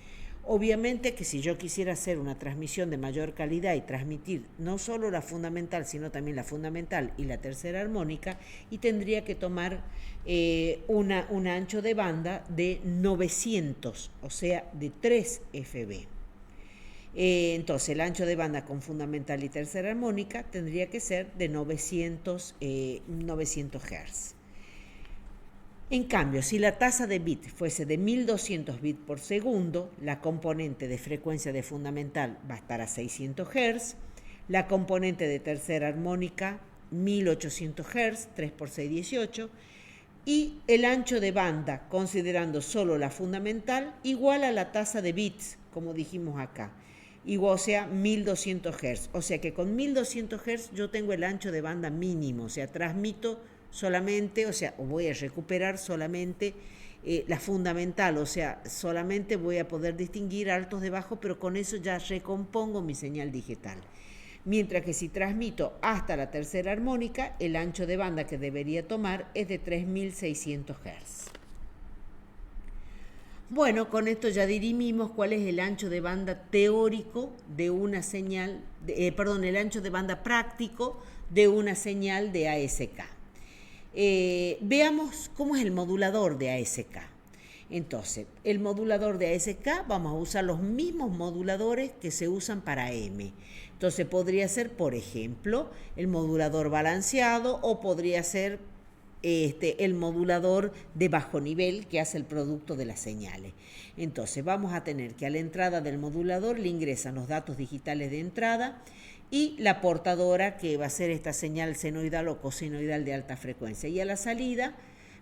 Obviamente que si yo quisiera hacer una transmisión de mayor calidad y transmitir no solo la fundamental, sino también la fundamental y la tercera armónica, y tendría que tomar un ancho de banda de 900, o sea, de 3 FB. Entonces el ancho de banda con fundamental y tercera armónica tendría que ser de 900 Hz. En cambio, si la tasa de bit fuese de 1200 bits por segundo, la componente de frecuencia de fundamental va a estar a 600 Hz, la componente de tercera armónica 1800 Hz, 3 por 6, 18, y el ancho de banda, considerando solo la fundamental, igual a la tasa de bits, como dijimos acá, igual, o sea, 1200 Hz. O sea que con 1200 Hz yo tengo el ancho de banda mínimo, o sea, transmito solamente, o sea, voy a recuperar solamente la fundamental, o sea, solamente voy a poder distinguir altos de bajos, pero con eso ya recompongo mi señal digital. Mientras que si transmito hasta la tercera armónica, el ancho de banda que debería tomar es de 3600 Hz. Bueno, con esto ya dirimimos cuál es el ancho de banda teórico de una señal, el ancho de banda práctico de una señal de ASK. Veamos cómo es el modulador de ASK. Entonces, el modulador de ASK, vamos a usar los mismos moduladores que se usan para AM. Entonces, podría ser, por ejemplo, el modulador balanceado o podría ser el modulador de bajo nivel que hace el producto de las señales. Entonces, vamos a tener que a la entrada del modulador le ingresan los datos digitales de entrada y la portadora que va a ser esta señal senoidal o cosenoidal de alta frecuencia. Y a la salida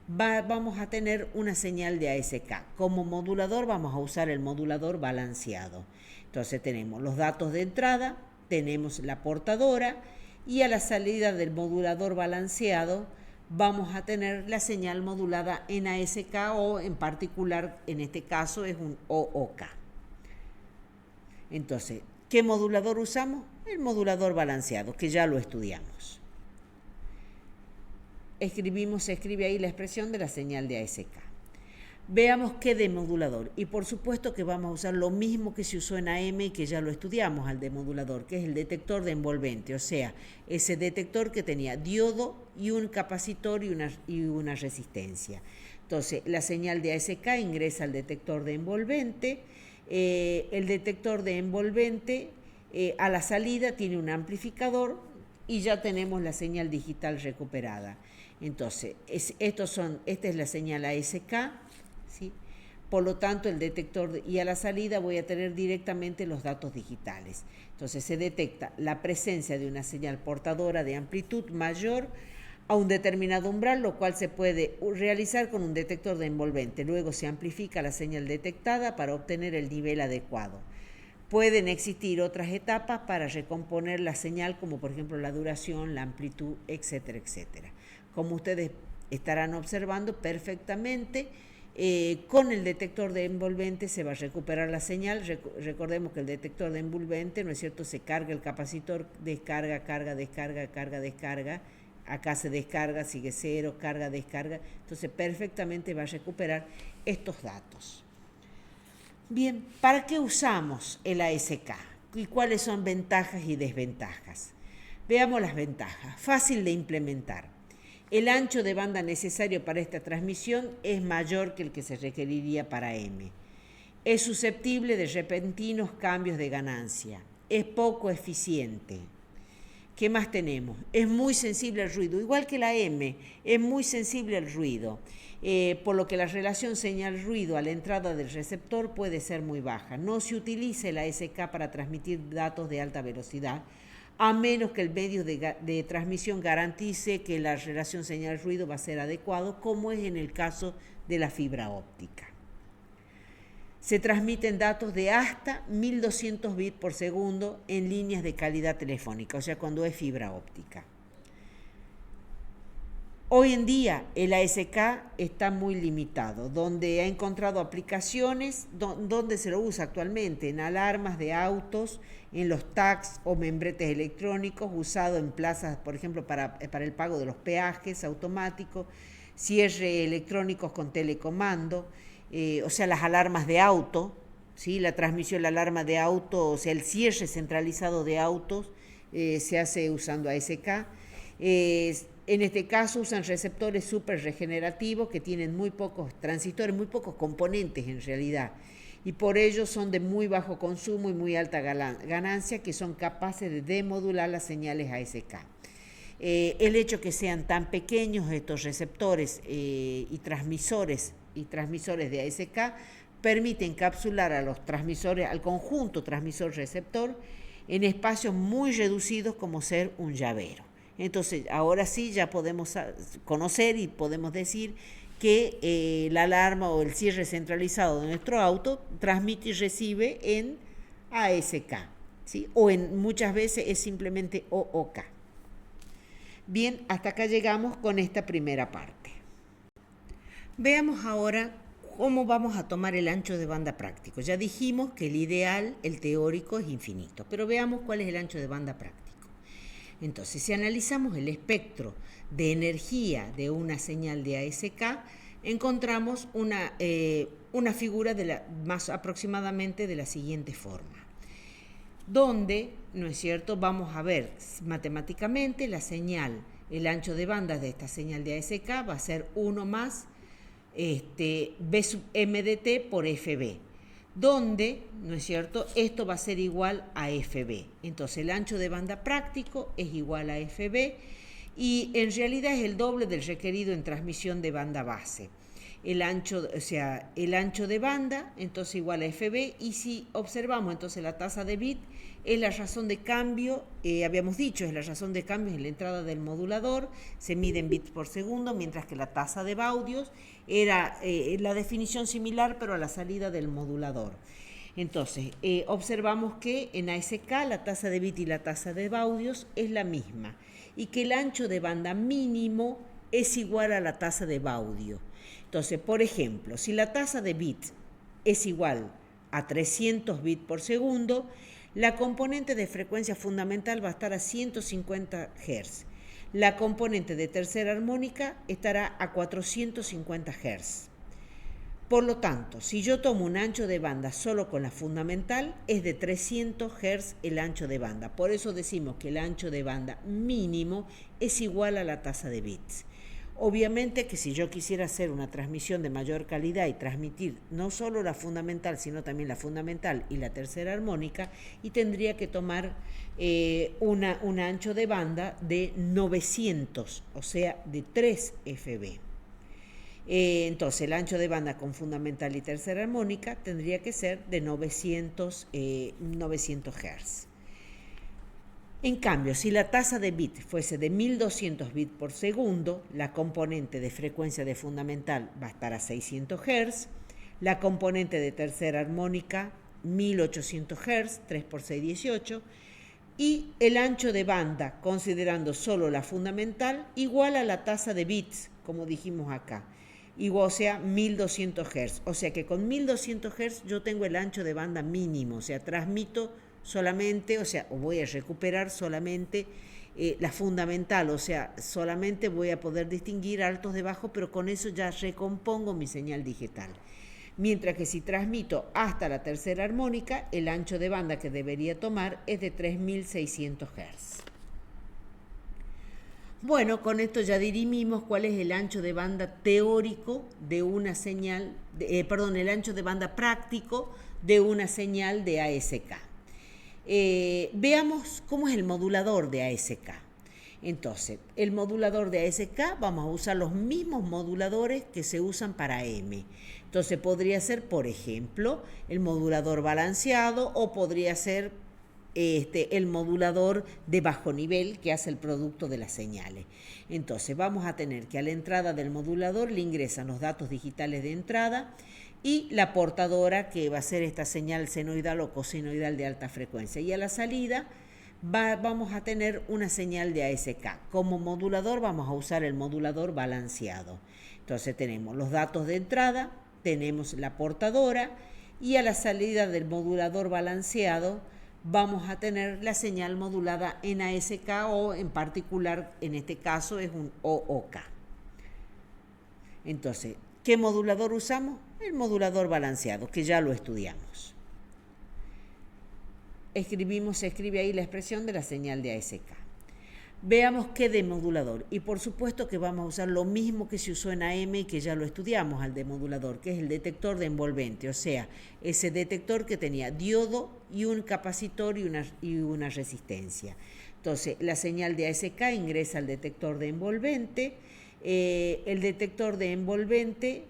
vamos a tener una señal de ASK. Como modulador vamos a usar el modulador balanceado. Entonces tenemos los datos de entrada, tenemos la portadora y a la salida del modulador balanceado vamos a tener la señal modulada en ASK o en particular en este caso es un OOK. Entonces, ¿qué modulador usamos? El modulador balanceado, que ya lo estudiamos. Se escribe ahí la expresión de la señal de ASK. Veamos qué demodulador. Y por supuesto que vamos a usar lo mismo que se usó en AM y que ya lo estudiamos al demodulador, que es el detector de envolvente, o sea, ese detector que tenía diodo y un capacitor y una resistencia. Entonces, la señal de ASK ingresa al detector de envolvente. El detector de envolvente a la salida tiene un amplificador y ya tenemos la señal digital recuperada. Entonces, esta es la señal ASK, ¿sí? Por lo tanto, el detector y a la salida voy a tener directamente los datos digitales. Entonces, se detecta la presencia de una señal portadora de amplitud mayor a un determinado umbral, lo cual se puede realizar con un detector de envolvente. Luego se amplifica la señal detectada para obtener el nivel adecuado. Pueden existir otras etapas para recomponer la señal, como por ejemplo la duración, la amplitud, etcétera, etcétera. Como ustedes estarán observando perfectamente, con el detector de envolvente se va a recuperar la señal. Recordemos que el detector de envolvente, ¿no es cierto?, se carga el capacitor, descarga, carga, descarga, carga, descarga. Acá se descarga, sigue cero, carga, descarga. Entonces perfectamente va a recuperar estos datos. Bien, ¿para qué usamos el ASK? ¿Y cuáles son ventajas y desventajas? Veamos las ventajas. Fácil de implementar. El ancho de banda necesario para esta transmisión es mayor que el que se requeriría para M. Es susceptible de repentinos cambios de ganancia. Es poco eficiente. ¿Qué más tenemos? Es muy sensible al ruido, igual que la M, es muy sensible al ruido, por lo que la relación señal-ruido a la entrada del receptor puede ser muy baja. No se utiliza el ASK para transmitir datos de alta velocidad, a menos que el medio de transmisión garantice que la relación señal-ruido va a ser adecuado, como es en el caso de la fibra óptica. Se transmiten datos de hasta 1200 bits por segundo en líneas de calidad telefónica, o sea, cuando es fibra óptica. Hoy en día el ASK está muy limitado, donde ha encontrado aplicaciones donde se lo usa actualmente, en alarmas de autos, en los tags o membretes electrónicos, usado en plazas, por ejemplo, para el pago de los peajes automáticos, cierre electrónicos con telecomando, o sea, las alarmas de auto, ¿sí? La transmisión, la alarma de auto, o sea, el cierre centralizado de autos se hace usando ASK. En este caso usan receptores súper regenerativos que tienen muy pocos transistores, muy pocos componentes en realidad, y por ello son de muy bajo consumo y muy alta ganancia, que son capaces de demodular las señales ASK. El hecho que sean tan pequeños estos receptores y transmisores de ASK permite encapsular a los transmisores, al conjunto transmisor-receptor, en espacios muy reducidos como ser un llavero. Entonces, ahora sí ya podemos conocer y podemos decir que la alarma o el cierre centralizado de nuestro auto transmite y recibe en ASK, ¿sí? O muchas veces es simplemente OOK. Bien, hasta acá llegamos con esta primera parte. Veamos ahora cómo vamos a tomar el ancho de banda práctico. Ya dijimos que el ideal, el teórico, es infinito, pero veamos cuál es el ancho de banda práctico. Entonces, si analizamos el espectro de energía de una señal de ASK, encontramos una figura más aproximadamente de la siguiente forma, donde, ¿no es cierto?, vamos a ver matemáticamente la señal, el ancho de banda de esta señal de ASK va a ser 1 más B sub m de t por FB, donde, ¿no es cierto?, esto va a ser igual a FB. Entonces el ancho de banda práctico es igual a FB y en realidad es el doble del requerido en transmisión de banda base. El ancho de banda, entonces igual a FB, y si observamos entonces la tasa de bit, es la razón de cambio, habíamos dicho, es la razón de cambio en la entrada del modulador, se mide en bits por segundo, mientras que la tasa de baudios era la definición similar, pero a la salida del modulador. Entonces, observamos que en ASK la tasa de bit y la tasa de baudios es la misma, y que el ancho de banda mínimo es igual a la tasa de baudio. Entonces, por ejemplo, si la tasa de bit es igual a 300 bits por segundo, la componente de frecuencia fundamental va a estar a 150 Hz. La componente de tercera armónica estará a 450 Hz. Por lo tanto, si yo tomo un ancho de banda solo con la fundamental, es de 300 Hz el ancho de banda. Por eso decimos que el ancho de banda mínimo es igual a la tasa de bits. Obviamente que si yo quisiera hacer una transmisión de mayor calidad y transmitir no solo la fundamental, sino también la fundamental y la tercera armónica, y tendría que tomar un ancho de banda de 900, o sea, de 3 FB. Entonces, el ancho de banda con fundamental y tercera armónica tendría que ser de 900 Hz. En cambio, si la tasa de bit fuese de 1200 bits por segundo, la componente de frecuencia de fundamental va a estar a 600 Hz, la componente de tercera armónica 1800 Hz, 3 por 6, 18, y el ancho de banda, considerando solo la fundamental, igual a la tasa de bits, como dijimos acá, igual, o sea, 1200 Hz. O sea que con 1200 Hz yo tengo el ancho de banda mínimo, o sea, transmito solamente, o sea, voy a recuperar solamente la fundamental, o sea, solamente voy a poder distinguir altos de bajos, pero con eso ya recompongo mi señal digital. Mientras que si transmito hasta la tercera armónica, el ancho de banda que debería tomar es de 3600 Hz. Bueno, con esto ya dirimimos cuál es el ancho de banda teórico de una señal, el ancho de banda práctico de una señal de ASK. Veamos cómo es el modulador de ASK. Entonces, el modulador de ASK, vamos a usar los mismos moduladores que se usan para M. Entonces, podría ser, por ejemplo, el modulador balanceado, o podría ser el modulador de bajo nivel que hace el producto de las señales. Entonces, vamos a tener que a la entrada del modulador le ingresan los datos digitales de entrada y la portadora, que va a ser esta señal senoidal o cosenoidal de alta frecuencia. Y a la salida vamos a tener una señal de ASK. Como modulador vamos a usar el modulador balanceado. Entonces tenemos los datos de entrada, tenemos la portadora y a la salida del modulador balanceado vamos a tener la señal modulada en ASK o en particular, en este caso, es un OOK. Entonces, ¿qué modulador usamos? El modulador balanceado, que ya lo estudiamos. Se escribe ahí la expresión de la señal de ASK. Veamos qué demodulador. Y por supuesto que vamos a usar lo mismo que se usó en AM y que ya lo estudiamos al demodulador, que es el detector de envolvente, o sea, ese detector que tenía diodo y un capacitor y una resistencia. Entonces, la señal de ASK ingresa al detector de envolvente. El detector de envolvente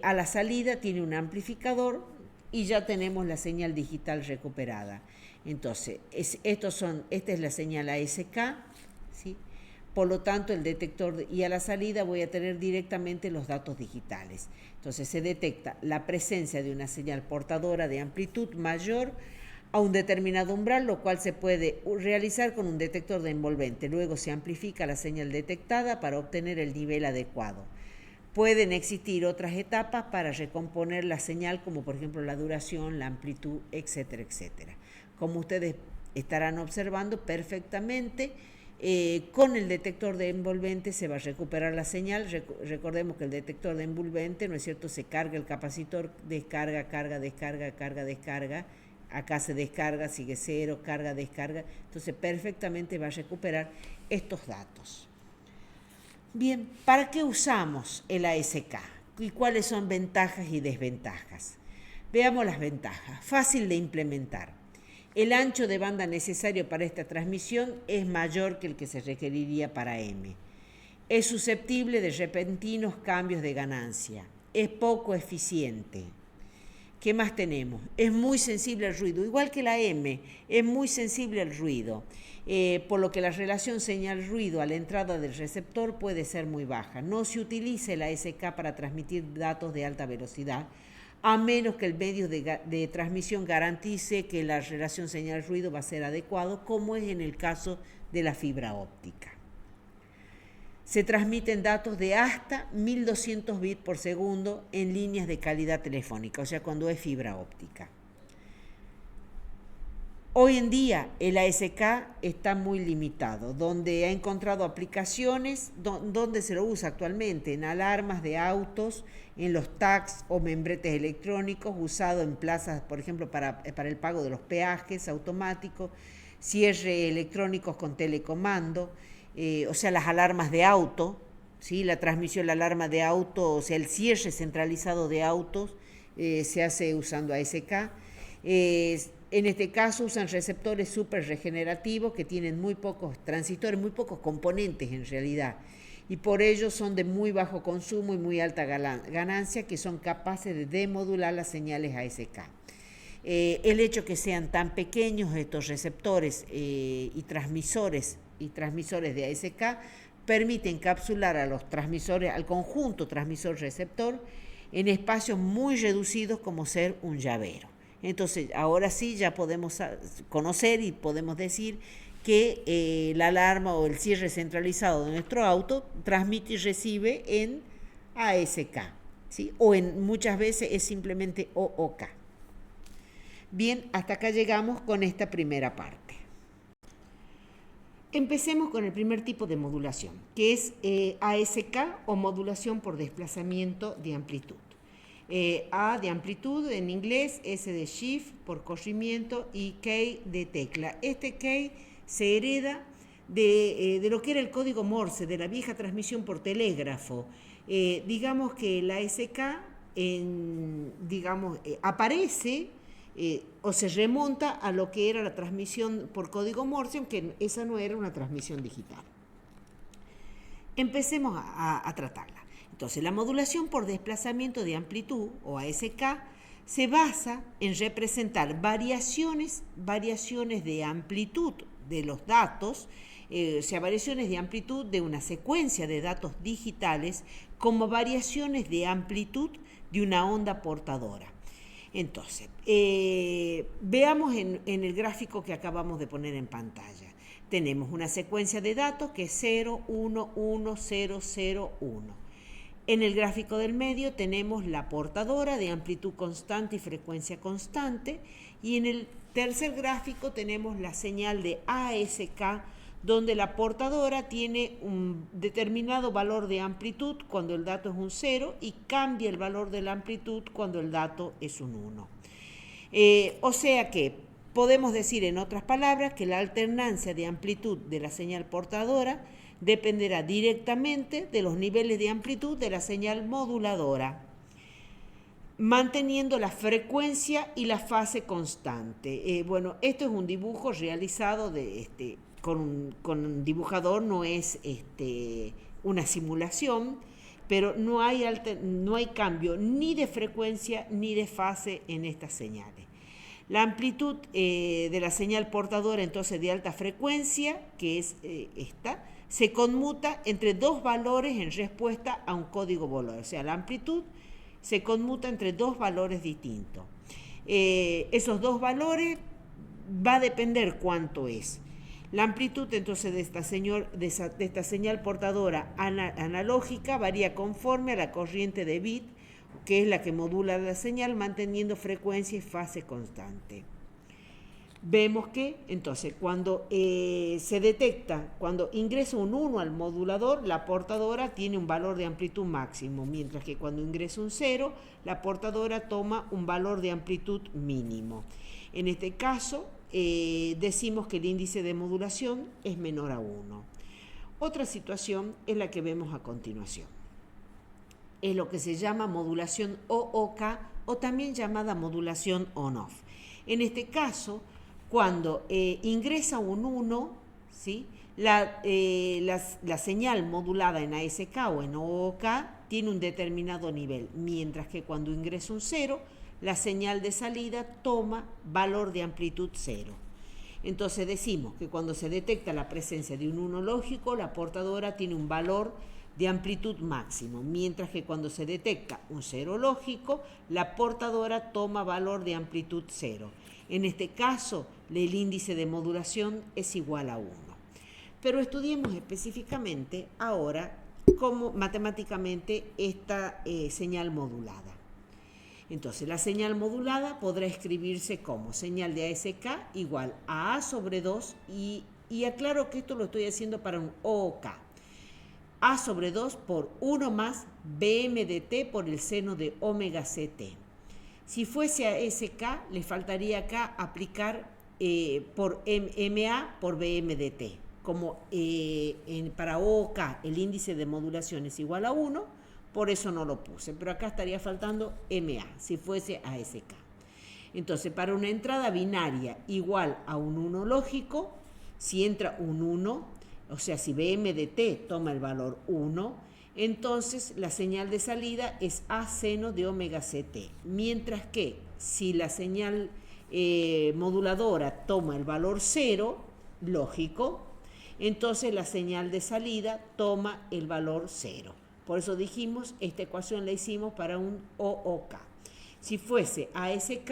a la salida tiene un amplificador y ya tenemos la señal digital recuperada. Entonces, esta es la señal ASK, ¿sí? Por lo tanto, el detector y a la salida voy a tener directamente los datos digitales. Entonces, se detecta la presencia de una señal portadora de amplitud mayor a un determinado umbral, lo cual se puede realizar con un detector de envolvente. Luego se amplifica la señal detectada para obtener el nivel adecuado. Pueden existir otras etapas para recomponer la señal, como por ejemplo la duración, la amplitud, etcétera, etcétera. Como ustedes estarán observando perfectamente, con el detector de envolvente se va a recuperar la señal. Recordemos que el detector de envolvente, ¿no es cierto?, se carga el capacitor, descarga, carga, descarga, carga, descarga. Acá se descarga, sigue cero, carga, descarga. Entonces perfectamente va a recuperar estos datos. Bien, ¿para qué usamos el ASK? ¿Y cuáles son ventajas y desventajas? Veamos las ventajas. Fácil de implementar. El ancho de banda necesario para esta transmisión es mayor que el que se requeriría para M. Es susceptible de repentinos cambios de ganancia. Es poco eficiente. ¿Qué más tenemos? Es muy sensible al ruido, igual que la M, es muy sensible al ruido, por lo que la relación señal-ruido a la entrada del receptor puede ser muy baja. No se utiliza el ASK para transmitir datos de alta velocidad, a menos que el medio de transmisión garantice que la relación señal-ruido va a ser adecuado, como es en el caso de la fibra óptica. Se transmiten datos de hasta 1200 bits por segundo en líneas de calidad telefónica, o sea, cuando es fibra óptica. Hoy en día el ASK está muy limitado, donde ha encontrado aplicaciones, donde se lo usa actualmente, en alarmas de autos, en los tags o membretes electrónicos, usado en plazas, por ejemplo, para el pago de los peajes automáticos, cierre electrónicos con telecomando, o sea, las alarmas de auto, ¿sí? La transmisión, la alarma de auto, o sea, el cierre centralizado de autos se hace usando ASK. En este caso usan receptores súper regenerativos que tienen muy pocos transistores, muy pocos componentes en realidad, y por ello son de muy bajo consumo y muy alta ganancia, que son capaces de demodular las señales ASK. El hecho que sean tan pequeños estos receptores y transmisores de ASK permite encapsular a los transmisores, al conjunto transmisor-receptor, en espacios muy reducidos como ser un llavero. Entonces, ahora sí ya podemos conocer y podemos decir que la alarma o el cierre centralizado de nuestro auto transmite y recibe en ASK, ¿sí? O muchas veces es simplemente OOK. Bien, hasta acá llegamos con esta primera parte. Empecemos con el primer tipo de modulación, que es ASK o modulación por desplazamiento de amplitud. A de amplitud en inglés, S de shift por corrimiento y K de tecla. Este K se hereda de lo que era el código Morse, de la vieja transmisión por telégrafo. Digamos que la ASK aparece o se remonta a lo que era la transmisión por código Morse, aunque esa no era una transmisión digital. Empecemos a tratarla. Entonces, la modulación por desplazamiento de amplitud, o ASK, se basa en representar variaciones de amplitud de los datos, o sea, variaciones de amplitud de una secuencia de datos digitales como variaciones de amplitud de una onda portadora. Entonces, veamos en el gráfico que acabamos de poner en pantalla. Tenemos una secuencia de datos que es 0, 1, 1, 0, 0, 1. En el gráfico del medio tenemos la portadora de amplitud constante y frecuencia constante, y en el tercer gráfico tenemos la señal de ASK, donde la portadora tiene un determinado valor de amplitud cuando el dato es un 0 y cambia el valor de la amplitud cuando el dato es un 1. O sea que podemos decir en otras palabras que la alternancia de amplitud de la señal portadora dependerá directamente de los niveles de amplitud de la señal moduladora, manteniendo la frecuencia y la fase constante. Bueno, esto es un dibujo realizado con un dibujador, no es una simulación, pero no hay cambio ni de frecuencia ni de fase en estas señales. La amplitud de la señal portadora, entonces, de alta frecuencia, que es esta, se conmuta entre dos valores en respuesta a un código Booleano. O sea, la amplitud se conmuta entre dos valores distintos. Esos dos valores va a depender cuánto es. La amplitud, entonces, de esta señal portadora analógica varía conforme a la corriente de bit, que es la que modula la señal, manteniendo frecuencia y fase constante. Vemos que, entonces, cuando se detecta, cuando ingresa un 1 al modulador, la portadora tiene un valor de amplitud máximo, mientras que cuando ingresa un 0, la portadora toma un valor de amplitud mínimo. En este caso, decimos que el índice de modulación es menor a 1. Otra situación es la que vemos a continuación. Es lo que se llama modulación OOK, o también llamada modulación on-off. En este caso, cuando ingresa un 1, ¿sí?, la señal modulada en ASK o en OOK tiene un determinado nivel, mientras que cuando ingresa un 0, la señal de salida toma valor de amplitud 0. Entonces decimos que cuando se detecta la presencia de un 1 lógico, la portadora tiene un valor de amplitud máximo, mientras que cuando se detecta un 0 lógico, la portadora toma valor de amplitud 0. En este caso, el índice de modulación es igual a 1. Pero estudiemos específicamente ahora cómo matemáticamente esta señal modulada. Entonces, la señal modulada podrá escribirse como señal de ASK igual a A sobre 2, y aclaro que esto lo estoy haciendo para un OOK. A sobre 2 por 1 más BM de t por el seno de omega ct. Si fuese a SK, le faltaría acá aplicar por MA por BM de t. Como para OOK el índice de modulación es igual a 1, por eso no lo puse. Pero acá estaría faltando MA, si fuese a SK. Entonces, para una entrada binaria igual a un 1 lógico, si entra un 1, o sea, si BM de t toma el valor 1, entonces la señal de salida es A seno de omega ct. Mientras que si la señal moduladora toma el valor 0, lógico, entonces la señal de salida toma el valor 0. Por eso dijimos, esta ecuación la hicimos para un OOK. Si fuese ASK,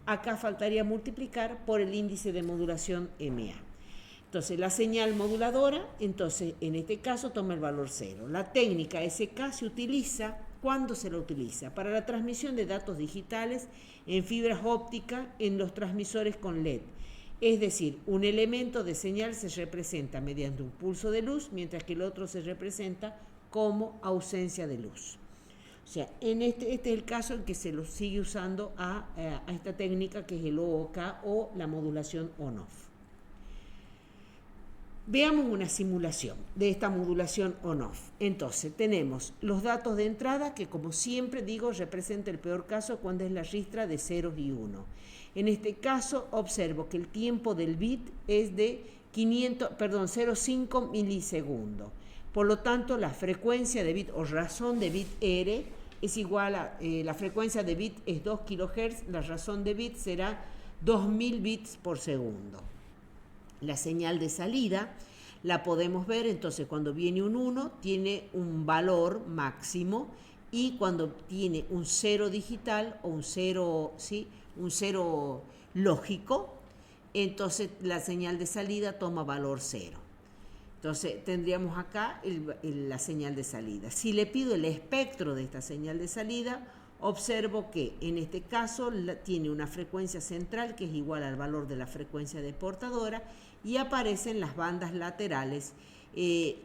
acá faltaría multiplicar por el índice de modulación MA. Entonces, la señal moduladora, entonces, en este caso, toma el valor 0. La técnica SK se utiliza, ¿cuándo se la utiliza? Para la transmisión de datos digitales en fibras ópticas en los transmisores con LED. Es decir, un elemento de señal se representa mediante un pulso de luz, mientras que el otro se representa como ausencia de luz. O sea, este es el caso en que se lo sigue usando a esta técnica, que es el OOK o la modulación on-off. Veamos una simulación de esta modulación on-off. Entonces, tenemos los datos de entrada, que como siempre digo, representa el peor caso cuando es la ristra de ceros y 1. En este caso, observo que el tiempo del bit es de 0,5 milisegundos. Por lo tanto, la frecuencia de bit o razón de bit R es igual a, la frecuencia de bit es 2 kHz, la razón de bit será 2000 bits por segundo. La señal de salida la podemos ver, entonces cuando viene un 1 tiene un valor máximo y cuando tiene un cero digital o un cero, ¿sí? Un cero lógico, entonces la señal de salida toma valor 0. Entonces tendríamos acá la señal de salida. Si le pido el espectro de esta señal de salida, observo que en este caso tiene una frecuencia central que es igual al valor de la frecuencia de portadora y aparecen las bandas laterales.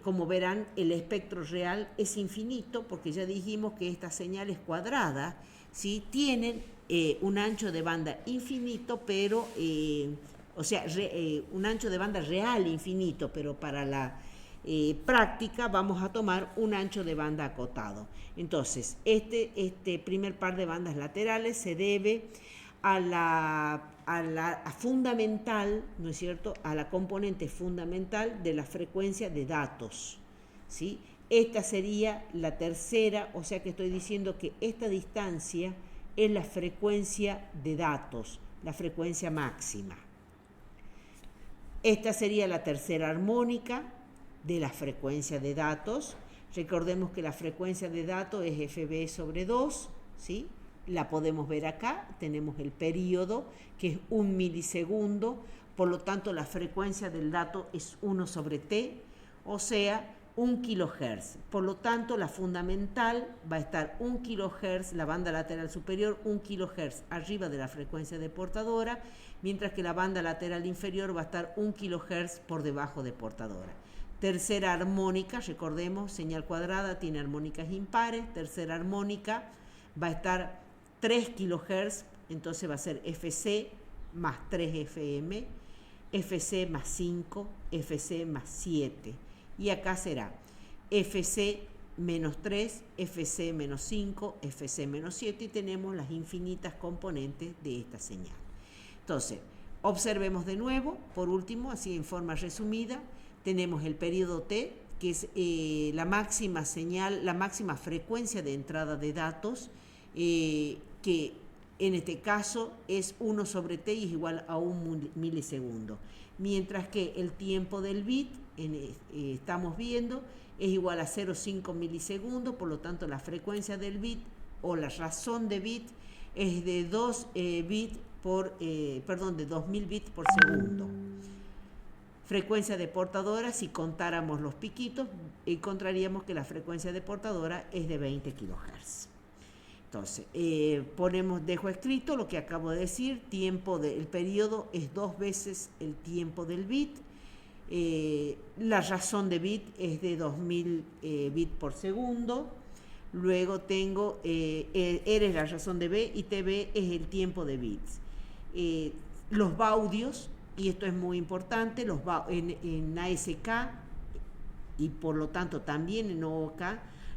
Como verán, el espectro real es infinito porque ya dijimos que estas señales cuadradas, ¿sí?, tienen un ancho de banda infinito, pero un ancho de banda real infinito, pero para la práctica vamos a tomar un ancho de banda acotado. Entonces, este primer par de bandas laterales se debe a la fundamental, ¿no es cierto?, a la componente fundamental de la frecuencia de datos, ¿sí? Esta sería la tercera, o sea que estoy diciendo que esta distancia es la frecuencia de datos, la frecuencia máxima. Esta sería la tercera armónica de la frecuencia de datos. Recordemos que la frecuencia de datos es FB sobre 2, ¿sí? La podemos ver acá, tenemos el periodo que es 1 milisegundo, por lo tanto la frecuencia del dato es 1 sobre T, o sea, 1 kilohertz. Por lo tanto, la fundamental va a estar 1 kilohertz, la banda lateral superior 1 kilohertz arriba de la frecuencia de portadora, mientras que la banda lateral inferior va a estar 1 kilohertz por debajo de portadora. Tercera armónica, recordemos, señal cuadrada tiene armónicas impares. Tercera armónica va a estar 3 kilohertz, entonces va a ser FC más 3 FM, FC más 5, FC más 7. Y acá será FC menos 3, FC menos 5, FC menos 7 y tenemos las infinitas componentes de esta señal. Entonces, observemos de nuevo, por último, así en forma resumida, tenemos el periodo T, que es la máxima señal, la máxima frecuencia de entrada de datos, que en este caso es 1 sobre T y es igual a 1 milisegundo. Mientras que el tiempo del bit, estamos viendo, es igual a 0,5 milisegundos, por lo tanto la frecuencia del bit o la razón de bit es de 2000 bits por segundo. Frecuencia de portadora, si contáramos los piquitos, encontraríamos que la frecuencia de portadora es de 20 kHz. Entonces, dejo escrito lo que acabo de decir, el periodo es 2 veces el tiempo del bit, la razón de bit es de 2000 bits por segundo, luego tengo R es la razón de B y TB es el tiempo de bits. Los baudios, y esto es muy importante, en ASK y por lo tanto también en OOK,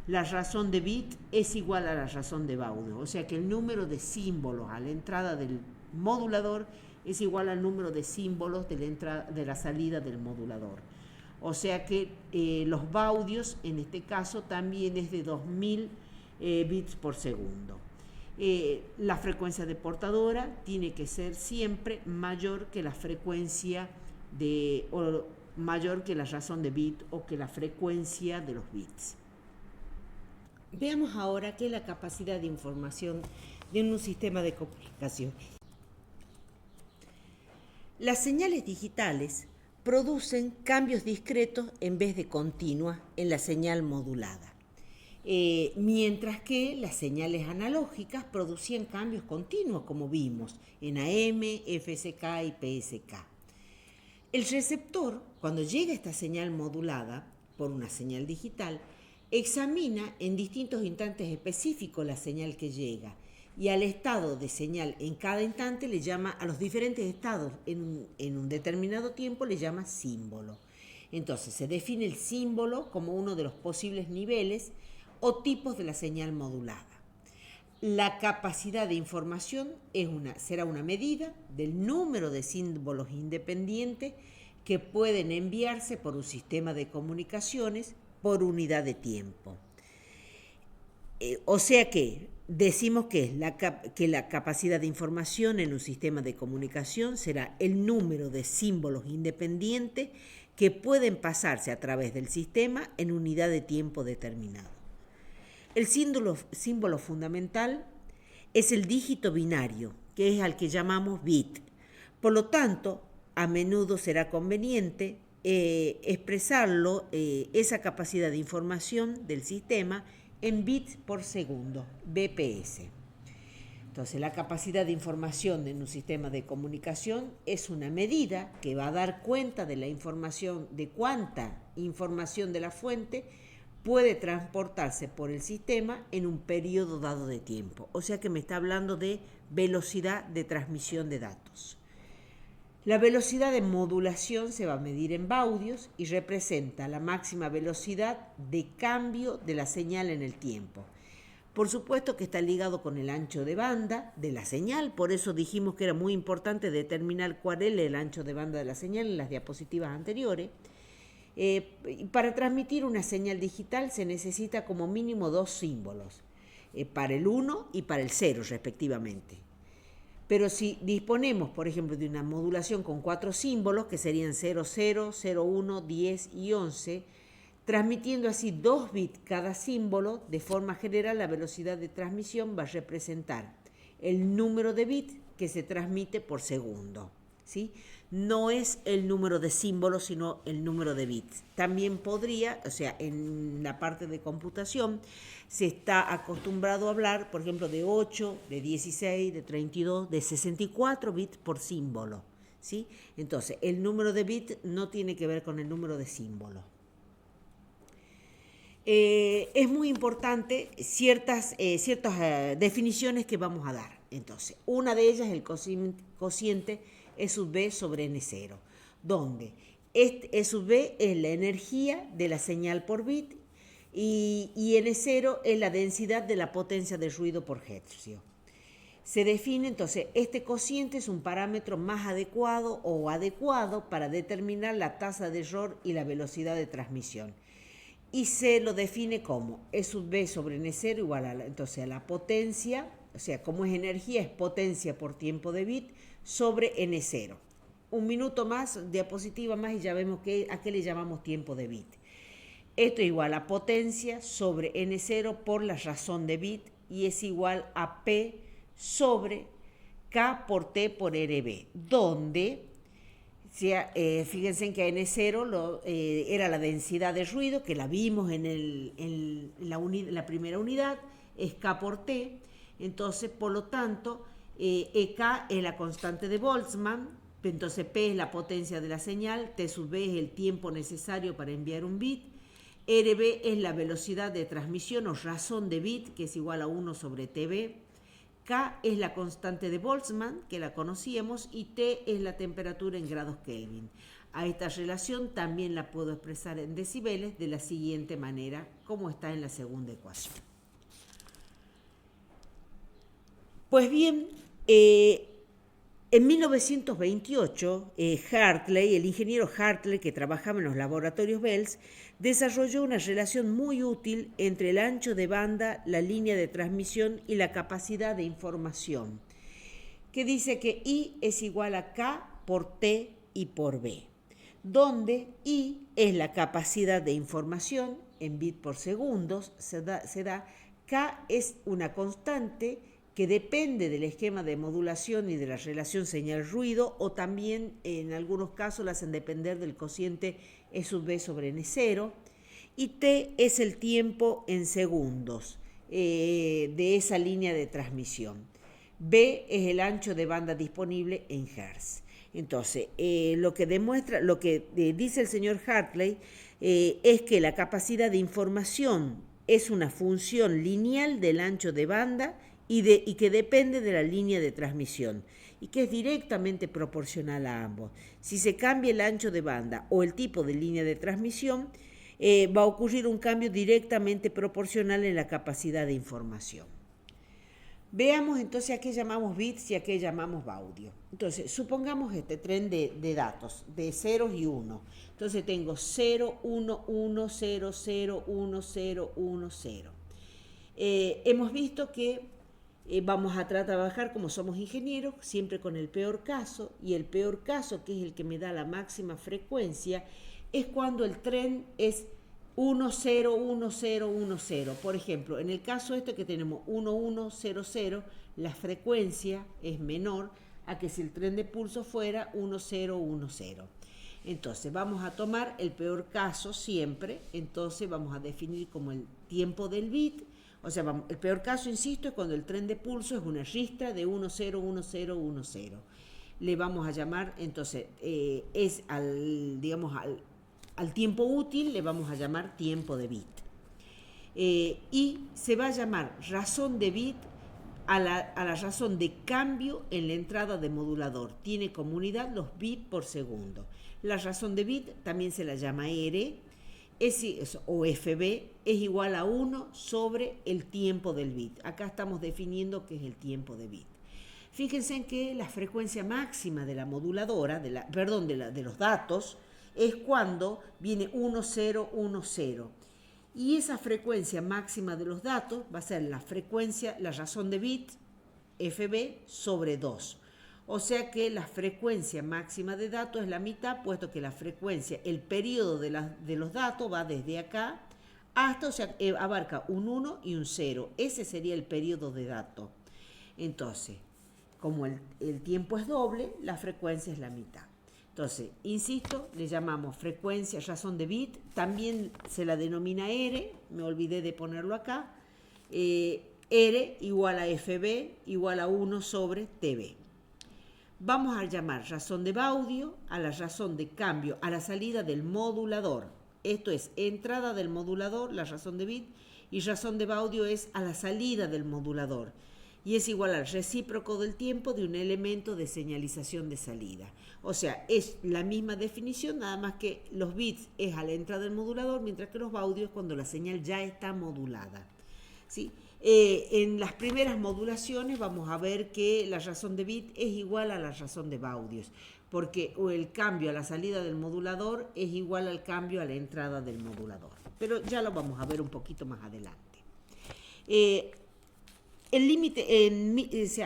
la razón de bit es igual a la razón de baudio, o sea que el número de símbolos a la entrada del modulador es igual al número de símbolos de la salida del modulador. O sea que los baudios, en este caso, también es de 2000 bits por segundo. La frecuencia de portadora tiene que ser siempre mayor que la frecuencia o mayor que la razón de bit o que la frecuencia de los bits. Veamos ahora qué es la capacidad de información de un sistema de comunicación. Las señales digitales producen cambios discretos en vez de continuas en la señal modulada, mientras que las señales analógicas producían cambios continuos, como vimos en AM, FSK y PSK. El receptor, cuando llega esta señal modulada por una señal digital, examina en distintos instantes específicos la señal que llega y al estado de señal en cada instante le llama, a los diferentes estados en un determinado tiempo le llama símbolo. Entonces se define el símbolo como uno de los posibles niveles o tipos de la señal modulada. La capacidad de información será una medida del número de símbolos independientes que pueden enviarse por un sistema de comunicaciones por unidad de tiempo. O sea que decimos que la capacidad de información en un sistema de comunicación será el número de símbolos independientes que pueden pasarse a través del sistema en unidad de tiempo determinado. El símbolo fundamental es el dígito binario, que es al que llamamos bit. Por lo tanto, a menudo será conveniente expresarlo, esa capacidad de información del sistema, en bits por segundo, BPS. Entonces, la capacidad de información en un sistema de comunicación es una medida que va a dar cuenta de la información, de cuánta información de la fuente puede transportarse por el sistema en un periodo dado de tiempo. O sea que me está hablando de velocidad de transmisión de datos. La velocidad de modulación se va a medir en baudios y representa la máxima velocidad de cambio de la señal en el tiempo. Por supuesto que está ligado con el ancho de banda de la señal, por eso dijimos que era muy importante determinar cuál es el ancho de banda de la señal en las diapositivas anteriores. Para transmitir una señal digital se necesita como mínimo 2 símbolos, para el 1 y para el 0 respectivamente. Pero si disponemos, por ejemplo, de una modulación con 4 símbolos, que serían 00, 01, 10 y 11, transmitiendo así 2 bits cada símbolo, de forma general la velocidad de transmisión va a representar el número de bits que se transmite por segundo, ¿sí? No es el número de símbolos, sino el número de bits. También podría, o sea, en la parte de computación, se está acostumbrado a hablar, por ejemplo, de 8, de 16, de 32, de 64 bits por símbolo, ¿sí? Entonces, el número de bits no tiene que ver con el número de símbolos. Es muy importante ciertas definiciones que vamos a dar. Entonces, una de ellas es el cociente E sub B sobre N0, donde E sub B es la energía de la señal por bit y N0 es la densidad de la potencia de ruido por hercio. Se define entonces, este cociente es un parámetro más adecuado para determinar la tasa de error y la velocidad de transmisión. Y se lo define como E sub B sobre N0 igual a la potencia, o sea, como es energía, es potencia por tiempo de bit sobre N0. Un minuto más, diapositiva más, y ya vemos a qué le llamamos tiempo de bit. Esto es igual a potencia sobre N0 por la razón de bit y es igual a P sobre K por T por RB, donde... fíjense en que N0 era la densidad de ruido, que la vimos en la primera unidad, es K por T. Entonces, por lo tanto, EK es la constante de Boltzmann, entonces P es la potencia de la señal, T sub B es el tiempo necesario para enviar un bit, RB es la velocidad de transmisión o razón de bit, que es igual a 1 sobre TB, K es la constante de Boltzmann, que la conocíamos, y T es la temperatura en grados Kelvin. A esta relación también la puedo expresar en decibeles de la siguiente manera, como está en la segunda ecuación. Pues bien, en 1928, Hartley, el ingeniero Hartley, que trabajaba en los laboratorios Bells, desarrolló una relación muy útil entre el ancho de banda, la línea de transmisión y la capacidad de información, que dice que I es igual a K por T y por B, donde I es la capacidad de información en bit por segundos, K es una constante que depende del esquema de modulación y de la relación señal-ruido, o también en algunos casos la hacen depender del cociente E sub B sobre N0, y T es el tiempo en segundos de esa línea de transmisión. B es el ancho de banda disponible en Hertz. Entonces, lo que dice el señor Hartley es que la capacidad de información es una función lineal del ancho de banda y que depende de la línea de transmisión y que es directamente proporcional a ambos. Si se cambia el ancho de banda o el tipo de línea de transmisión, va a ocurrir un cambio directamente proporcional en la capacidad de información. Veamos entonces a qué llamamos bits y a qué llamamos baudio. Entonces, supongamos este tren de datos, de ceros y unos. Entonces tengo 0, 1, 1, 0, 0, 1, 0, 1, 0. Hemos visto que vamos a trabajar, como somos ingenieros, siempre con el peor caso, y el peor caso, que es el que me da la máxima frecuencia, es cuando el tren es 101010. Por ejemplo, en el caso este que tenemos 1100, la frecuencia es menor a que si el tren de pulso fuera 1010. Entonces vamos a tomar el peor caso siempre, entonces vamos a definir como el tiempo del bit, o sea, el peor caso, insisto, es cuando el tren de pulso es una ristra de 101010. Le vamos a llamar, entonces, es digamos, al tiempo útil le vamos a llamar tiempo de bit. Y se va a llamar razón de bit a la razón de cambio en la entrada de modulador. Tiene como unidad los bits por segundo. La razón de bit también se la llama R, o FB, es igual a 1 sobre el tiempo del bit. Acá estamos definiendo qué es el tiempo de bit. Fíjense en que la frecuencia máxima de la moduladora, de los datos, es cuando viene 1010. Y esa frecuencia máxima de los datos va a ser la razón de bit, FB, sobre 2. O sea que la frecuencia máxima de datos es la mitad, puesto que la frecuencia, el periodo de los datos va desde acá hasta, o sea, abarca un 1 y un 0. Ese sería el periodo de datos. Entonces, como el tiempo es doble, la frecuencia es la mitad. Entonces, insisto, le llamamos frecuencia, razón de bit, también se la denomina R, me olvidé de ponerlo acá, R igual a FB igual a 1 sobre TB. Vamos a llamar razón de Baudio a la razón de cambio a la salida del modulador. Esto es entrada del modulador, la razón de bit, y razón de Baudio es a la salida del modulador. Y es igual al recíproco del tiempo de un elemento de señalización de salida. O sea, es la misma definición, nada más que los bits es a la entrada del modulador, mientras que los baudios es cuando la señal ya está modulada. ¿Sí? En las primeras modulaciones vamos a ver que la razón de bit es igual a la razón de baudios, porque el cambio a la salida del modulador es igual al cambio a la entrada del modulador. Pero ya lo vamos a ver un poquito más adelante. El límite,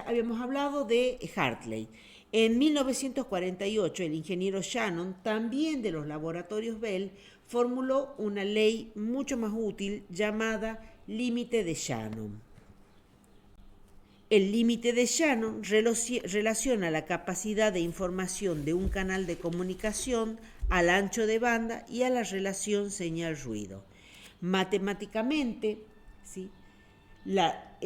habíamos hablado de Hartley. En 1948, el ingeniero Shannon, también de los laboratorios Bell, formuló una ley mucho más útil llamada límite de Shannon. El límite de Shannon relaciona la capacidad de información de un canal de comunicación al ancho de banda y a la relación señal-ruido. Matemáticamente, ¿sí?, la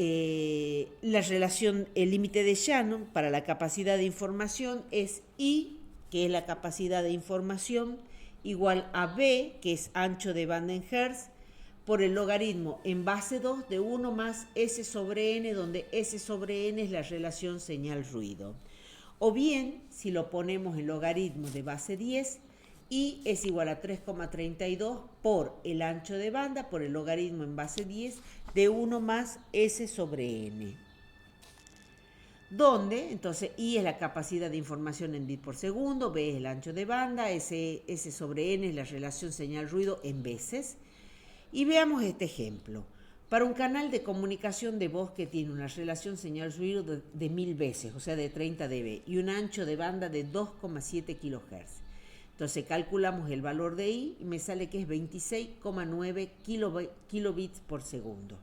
relación, el límite de Shannon para la capacidad de información es I, que es la capacidad de información, igual a B, que es ancho de banda en Hertz, por el logaritmo en base 2 de 1 más S sobre N, donde S sobre N es la relación señal-ruido. O bien, si lo ponemos en logaritmo de base 10, I es igual a 3,32 por el ancho de banda, por el logaritmo en base 10, de 1 más S sobre N. Donde, entonces, I es la capacidad de información en bit por segundo, B es el ancho de banda, S sobre N es la relación señal-ruido en veces. Y veamos este ejemplo. Para un canal de comunicación de voz que tiene una relación señal-ruido de 1000 veces, o sea, de 30 dB, y un ancho de banda de 2,7 kHz. Entonces calculamos el valor de I y me sale que es 26,9 kilobits por segundo.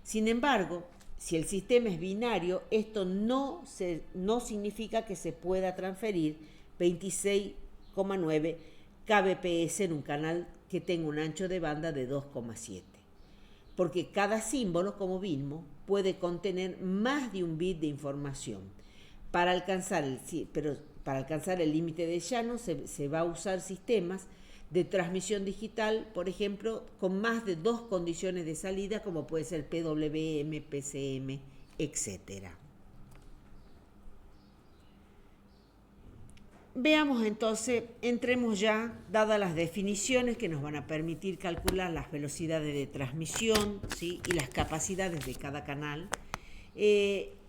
Sin embargo, si el sistema es binario, esto no significa que se pueda transferir 26,9 kbps en un canal que tenga un ancho de banda de 2,7. Porque cada símbolo, como vimos, puede contener más de un bit de información. Para alcanzar el límite de Shannon se va a usar sistemas de transmisión digital, por ejemplo, con más de 2 condiciones de salida, como puede ser PWM, PCM, etc. Veamos entonces, entremos ya, dadas las definiciones que nos van a permitir calcular las velocidades de transmisión, ¿sí?, y las capacidades de cada canal.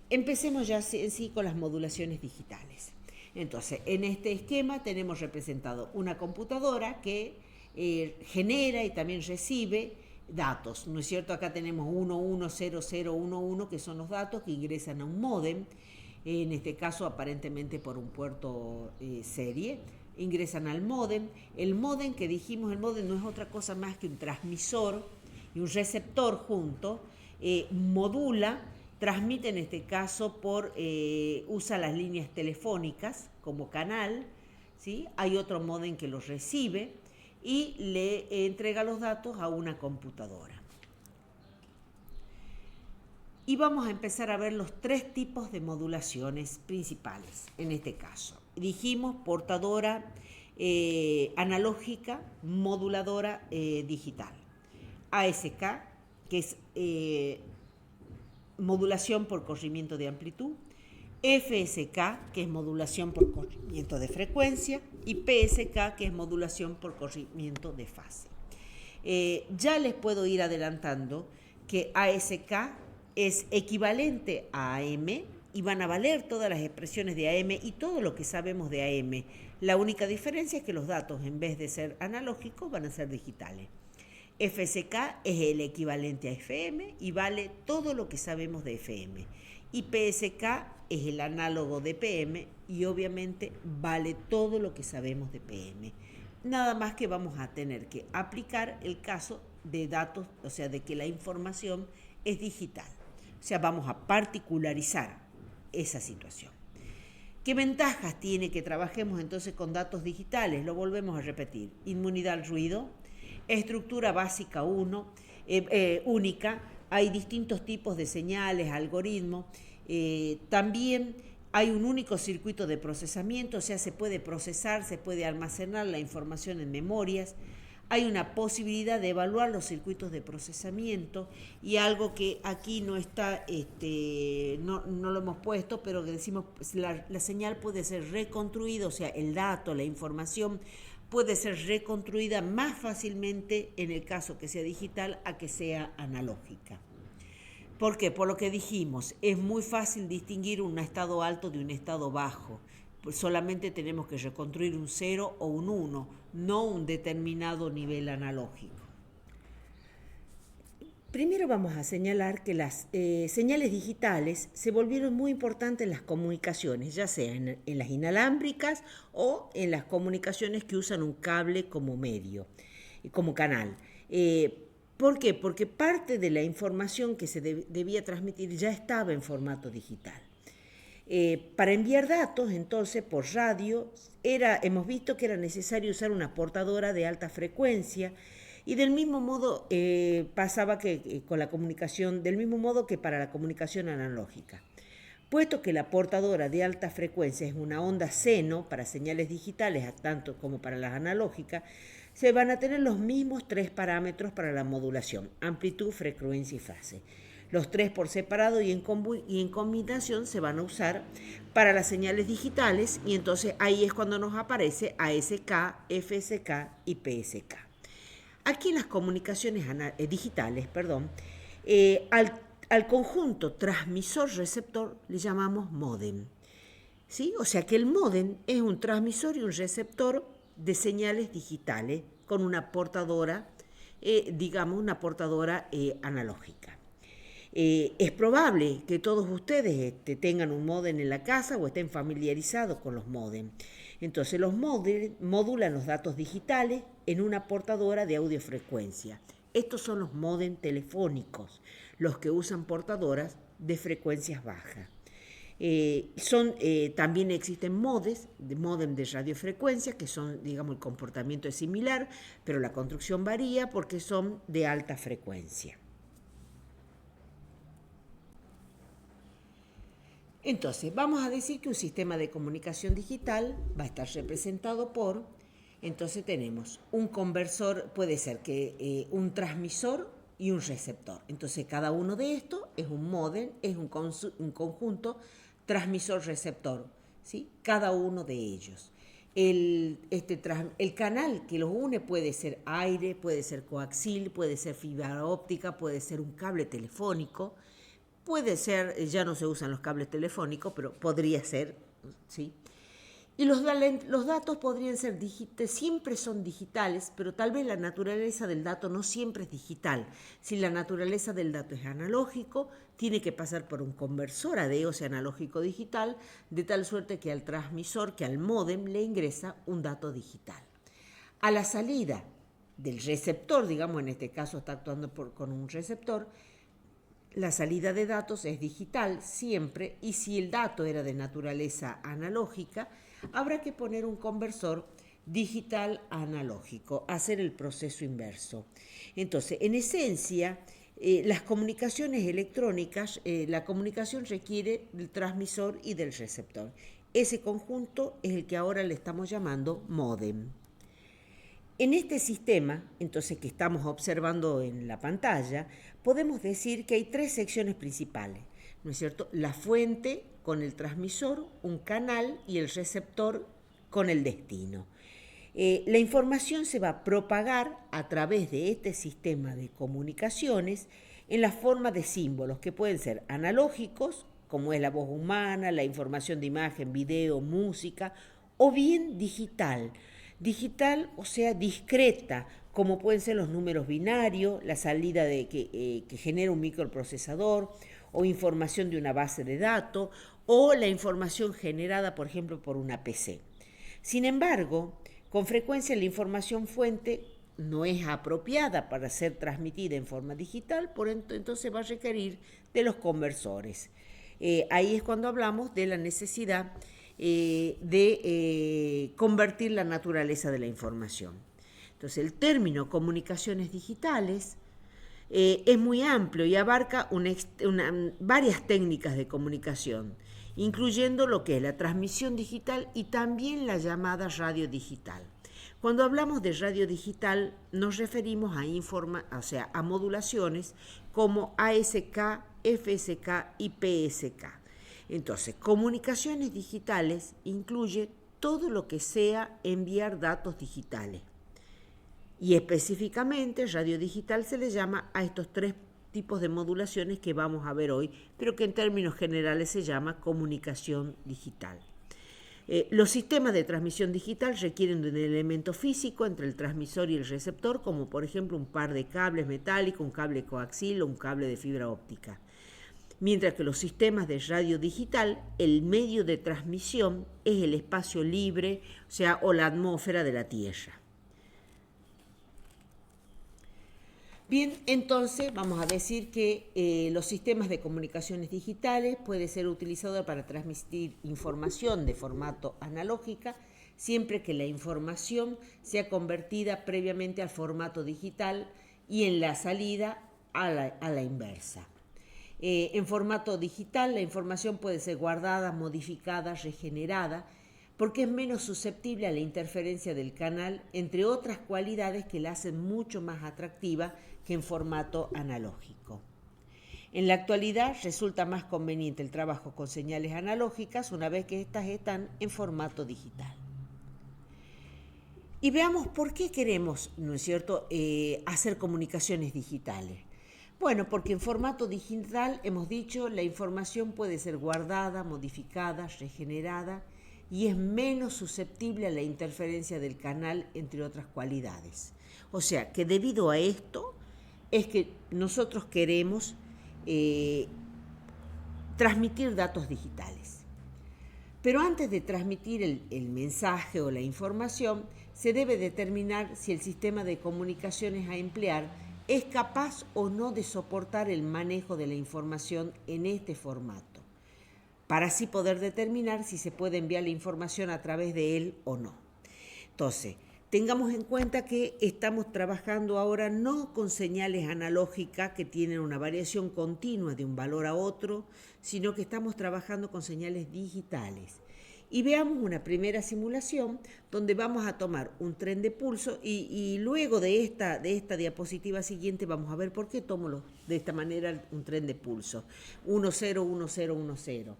Empecemos ya en sí con las modulaciones digitales. Entonces, en este esquema tenemos representado una computadora que genera y también recibe datos, ¿no es cierto? Acá tenemos 110011, que son los datos que ingresan a un módem, en este caso aparentemente por un puerto serie, ingresan al módem. El módem que dijimos, el módem no es otra cosa más que un transmisor y un receptor junto, modula, transmite en este caso usa las líneas telefónicas como canal, ¿sí? Hay otro módem que los recibe y le entrega los datos a una computadora. Y vamos a empezar a ver los tres tipos de modulaciones principales en este caso. Dijimos portadora analógica, moduladora digital. ASK, que es modulación por corrimiento de amplitud. FSK, que es modulación por corrimiento de frecuencia. Y PSK, que es modulación por corrimiento de fase. Ya les puedo ir adelantando que ASK es equivalente a AM y van a valer todas las expresiones de AM y todo lo que sabemos de AM. La única diferencia es que los datos, en vez de ser analógicos, van a ser digitales. FSK es el equivalente a FM y vale todo lo que sabemos de FM. Y PSK es el análogo de PM y obviamente vale todo lo que sabemos de PM. Nada más que vamos a tener que aplicar el caso de datos, o sea, de que la información es digital. O sea, vamos a particularizar esa situación. ¿Qué ventajas tiene que trabajemos entonces con datos digitales? Lo volvemos a repetir. Inmunidad al ruido, estructura básica única, hay distintos tipos de señales, algoritmos, también hay un único circuito de procesamiento, o sea, se puede procesar, se puede almacenar la información en memorias. Hay una posibilidad de evaluar los circuitos de procesamiento y algo que aquí no está, no lo hemos puesto, pero que decimos, la señal puede ser reconstruida, o sea, el dato, la información puede ser reconstruida más fácilmente en el caso que sea digital a que sea analógica. ¿Por qué? Por lo que dijimos, es muy fácil distinguir un estado alto de un estado bajo. Pues solamente tenemos que reconstruir un 0 o un 1, no un determinado nivel analógico. Primero vamos a señalar que las señales digitales se volvieron muy importantes en las comunicaciones, ya sea en las inalámbricas o en las comunicaciones que usan un cable como medio, como canal. ¿Por qué? Porque parte de la información que se debía transmitir ya estaba en formato digital. Para enviar datos, entonces, por radio, hemos visto que era necesario usar una portadora de alta frecuencia y del mismo modo pasaba que con la comunicación, del mismo modo que para la comunicación analógica. Puesto que la portadora de alta frecuencia es una onda seno para señales digitales, tanto como para las analógicas, se van a tener los mismos tres parámetros para la modulación: amplitud, frecuencia y fase. Los tres por separado y en combinación se van a usar para las señales digitales y entonces ahí es cuando nos aparece ASK, FSK y PSK. Aquí en las comunicaciones digitales, al conjunto transmisor-receptor le llamamos módem. ¿Sí? O sea que el módem es un transmisor y un receptor de señales digitales con una portadora, analógica. Es probable que todos ustedes tengan un módem en la casa o estén familiarizados con los módem. Entonces los módem modulan los datos digitales en una portadora de audiofrecuencia. Estos son los módem telefónicos, los que usan portadoras de frecuencias bajas. También existen módem de radiofrecuencia, que son, digamos, el comportamiento es similar, pero la construcción varía porque son de alta frecuencia. Entonces, vamos a decir que un sistema de comunicación digital va a estar representado por, entonces tenemos un conversor, puede ser que un transmisor y un receptor. Entonces, cada uno de estos es un módem, es un conjunto transmisor-receptor, ¿sí? Cada uno de ellos. El canal que los une puede ser aire, puede ser coaxil, puede ser fibra óptica, puede ser un cable telefónico, puede ser, ya no se usan los cables telefónicos, pero podría ser, ¿sí? Y los datos podrían ser siempre son digitales, pero tal vez la naturaleza del dato no siempre es digital. Si la naturaleza del dato es analógico, tiene que pasar por un conversor AD, o sea, analógico digital, de tal suerte que al transmisor, que al módem, le ingresa un dato digital. A la salida del receptor, digamos, en este caso está actuando con un receptor, la salida de datos es digital siempre, y si el dato era de naturaleza analógica, habrá que poner un conversor digital a analógico, hacer el proceso inverso. Entonces, en esencia, las comunicaciones electrónicas, la comunicación requiere del transmisor y del receptor. Ese conjunto es el que ahora le estamos llamando módem. En este sistema, entonces, que estamos observando en la pantalla, podemos decir que hay tres secciones principales, ¿no es cierto? La fuente con el transmisor, un canal y el receptor con el destino. La información se va a propagar a través de este sistema de comunicaciones en la forma de símbolos que pueden ser analógicos, como es la voz humana, la información de imagen, video, música, o bien digital. Digital, o sea, discreta, como pueden ser los números binarios, la salida que genera un microprocesador, o información de una base de datos, o la información generada, por ejemplo, por una PC. Sin embargo, con frecuencia la información fuente no es apropiada para ser transmitida en forma digital, entonces va a requerir de los conversores. Ahí es cuando hablamos de la necesidad de convertir la naturaleza de la información. Entonces, el término comunicaciones digitales es muy amplio y abarca varias técnicas de comunicación, incluyendo lo que es la transmisión digital y también la llamada radio digital. Cuando hablamos de radio digital nos referimos a modulaciones como ASK, FSK y PSK. Entonces, comunicaciones digitales incluye todo lo que sea enviar datos digitales. Y específicamente, radio digital se le llama a estos tres tipos de modulaciones que vamos a ver hoy, pero que en términos generales se llama comunicación digital. Los sistemas de transmisión digital requieren de un elemento físico entre el transmisor y el receptor, como por ejemplo un par de cables metálicos, un cable coaxil o un cable de fibra óptica. Mientras que los sistemas de radio digital, el medio de transmisión es el espacio libre, o la atmósfera de la Tierra. Bien, entonces vamos a decir que los sistemas de comunicaciones digitales pueden ser utilizados para transmitir información de formato analógica, siempre que la información sea convertida previamente al formato digital y en la salida a la inversa. En formato digital, la información puede ser guardada, modificada, regenerada, porque es menos susceptible a la interferencia del canal, entre otras cualidades que la hacen mucho más atractiva que en formato analógico. En la actualidad resulta más conveniente el trabajo con señales analógicas una vez que éstas están en formato digital. Y veamos por qué queremos, ¿no es cierto?, hacer comunicaciones digitales. Bueno, porque en formato digital, hemos dicho, la información puede ser guardada, modificada, regenerada y es menos susceptible a la interferencia del canal, entre otras cualidades. O sea, que debido a esto es que nosotros queremos transmitir datos digitales. Pero antes de transmitir el mensaje o la información, se debe determinar si el sistema de comunicaciones a emplear es capaz o no de soportar el manejo de la información en este formato, para así poder determinar si se puede enviar la información a través de él o no. Entonces, tengamos en cuenta que estamos trabajando ahora no con señales analógicas que tienen una variación continua de un valor a otro, sino que estamos trabajando con señales digitales. Y veamos una primera simulación donde vamos a tomar un tren de pulso y luego de esta diapositiva siguiente vamos a ver por qué tomo de esta manera un tren de pulso. 1, 0, 1, 0, 1, 0.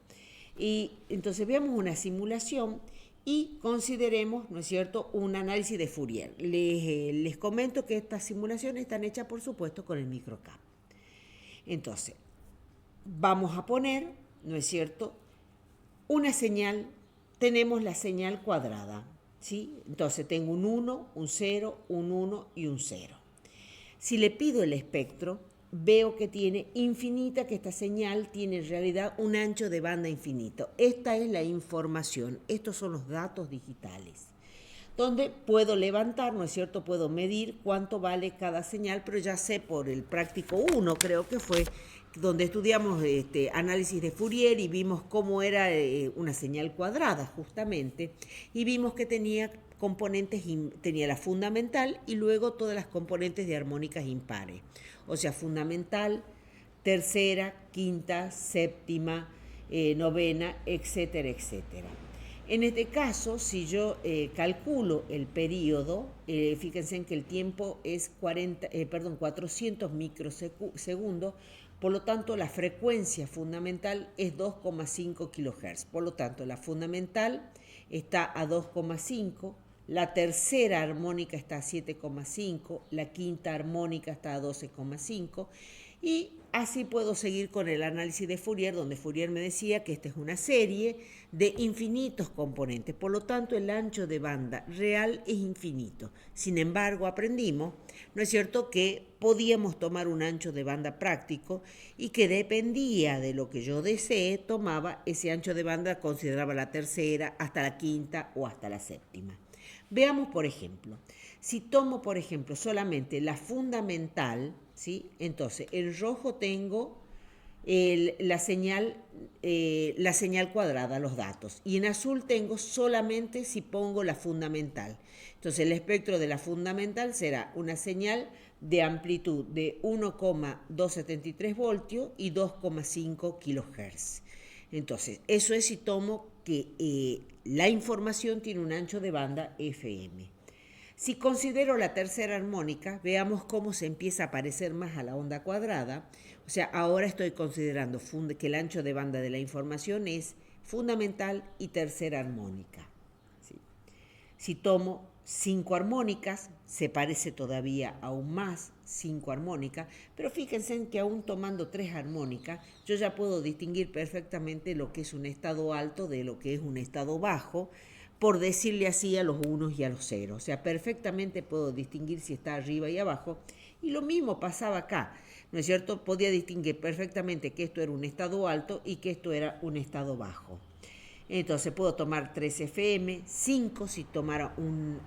Y entonces veamos una simulación y consideremos, ¿no es cierto?, un análisis de Fourier. Les comento que estas simulaciones están hechas, por supuesto, con el microcap. Entonces, vamos a poner, ¿no es cierto?, una señal tenemos la señal cuadrada, ¿sí? Entonces tengo un 1, un 0, un 1 y un 0. Si le pido el espectro, veo que tiene infinita, que esta señal tiene en realidad un ancho de banda infinito. Esta es la información, estos son los datos digitales, donde puedo levantar, ¿no es cierto? Puedo medir cuánto vale cada señal, pero ya sé por el práctico 1, creo que fue, donde estudiamos análisis de Fourier y vimos cómo era una señal cuadrada, justamente, y vimos que tenía componentes, tenía la fundamental y luego todas las componentes de armónicas impares, o sea, fundamental, tercera, quinta, séptima, novena, etcétera, etcétera. En este caso, si yo calculo el periodo, fíjense en que el tiempo es 400 microsegundos, por lo tanto la frecuencia fundamental es 2,5 kHz. Por lo tanto, la fundamental está a 2,5, la tercera armónica está a 7,5, la quinta armónica está a 12,5 y así puedo seguir con el análisis de Fourier, donde Fourier me decía que esta es una serie de infinitos componentes, por lo tanto el ancho de banda real es infinito. Sin embargo, aprendimos, ¿no es cierto?, que podíamos tomar un ancho de banda práctico y que dependía de lo que yo desee, tomaba ese ancho de banda, consideraba la tercera, hasta la quinta o hasta la séptima. Veamos, por ejemplo, si tomo, por ejemplo, solamente la fundamental, ¿sí? Entonces, en rojo tengo la señal cuadrada, los datos, y en azul tengo solamente si pongo la fundamental. Entonces, el espectro de la fundamental será una señal de amplitud de 1,273 voltios y 2,5 kilohertz. Entonces, eso es si tomo que la información tiene un ancho de banda FM. Si considero la tercera armónica, veamos cómo se empieza a parecer más a la onda cuadrada. O sea, ahora estoy considerando que el ancho de banda de la información es fundamental y tercera armónica. ¿Sí? Si tomo 5 armónicas, se parece todavía aún más 5 armónicas, pero fíjense en que aún tomando 3 armónicas, yo ya puedo distinguir perfectamente lo que es un estado alto de lo que es un estado bajo, por decirle así a los unos y a los ceros. O sea, perfectamente puedo distinguir si está arriba y abajo. Y lo mismo pasaba acá, ¿no es cierto? Podía distinguir perfectamente que esto era un estado alto y que esto era un estado bajo. Entonces puedo tomar 3 FM, 5 si tomara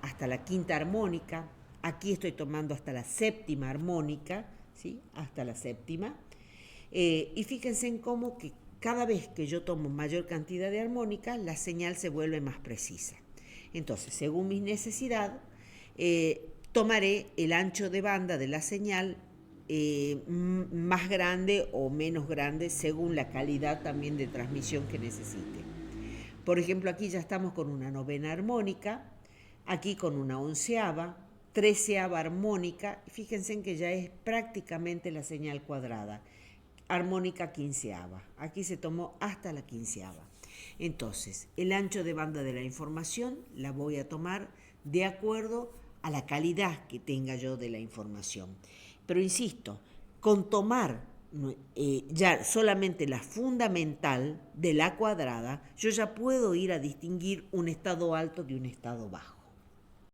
hasta la quinta armónica. Aquí estoy tomando hasta la séptima armónica, ¿sí? Hasta la séptima. Y fíjense en cómo que cada vez que yo tomo mayor cantidad de armónicas, la señal se vuelve más precisa. Entonces, según mis necesidades, tomaré el ancho de banda de la señal más grande o menos grande según la calidad también de transmisión que necesite. Por ejemplo, aquí ya estamos con una novena armónica, aquí con una onceava, 13ava armónica, fíjense en que ya es prácticamente la señal cuadrada. Armónica quinceava. Aquí se tomó hasta la quinceava. Entonces, el ancho de banda de la información la voy a tomar de acuerdo a la calidad que tenga yo de la información. Pero insisto, con tomar ya solamente la fundamental de la cuadrada, yo ya puedo ir a distinguir un estado alto de un estado bajo.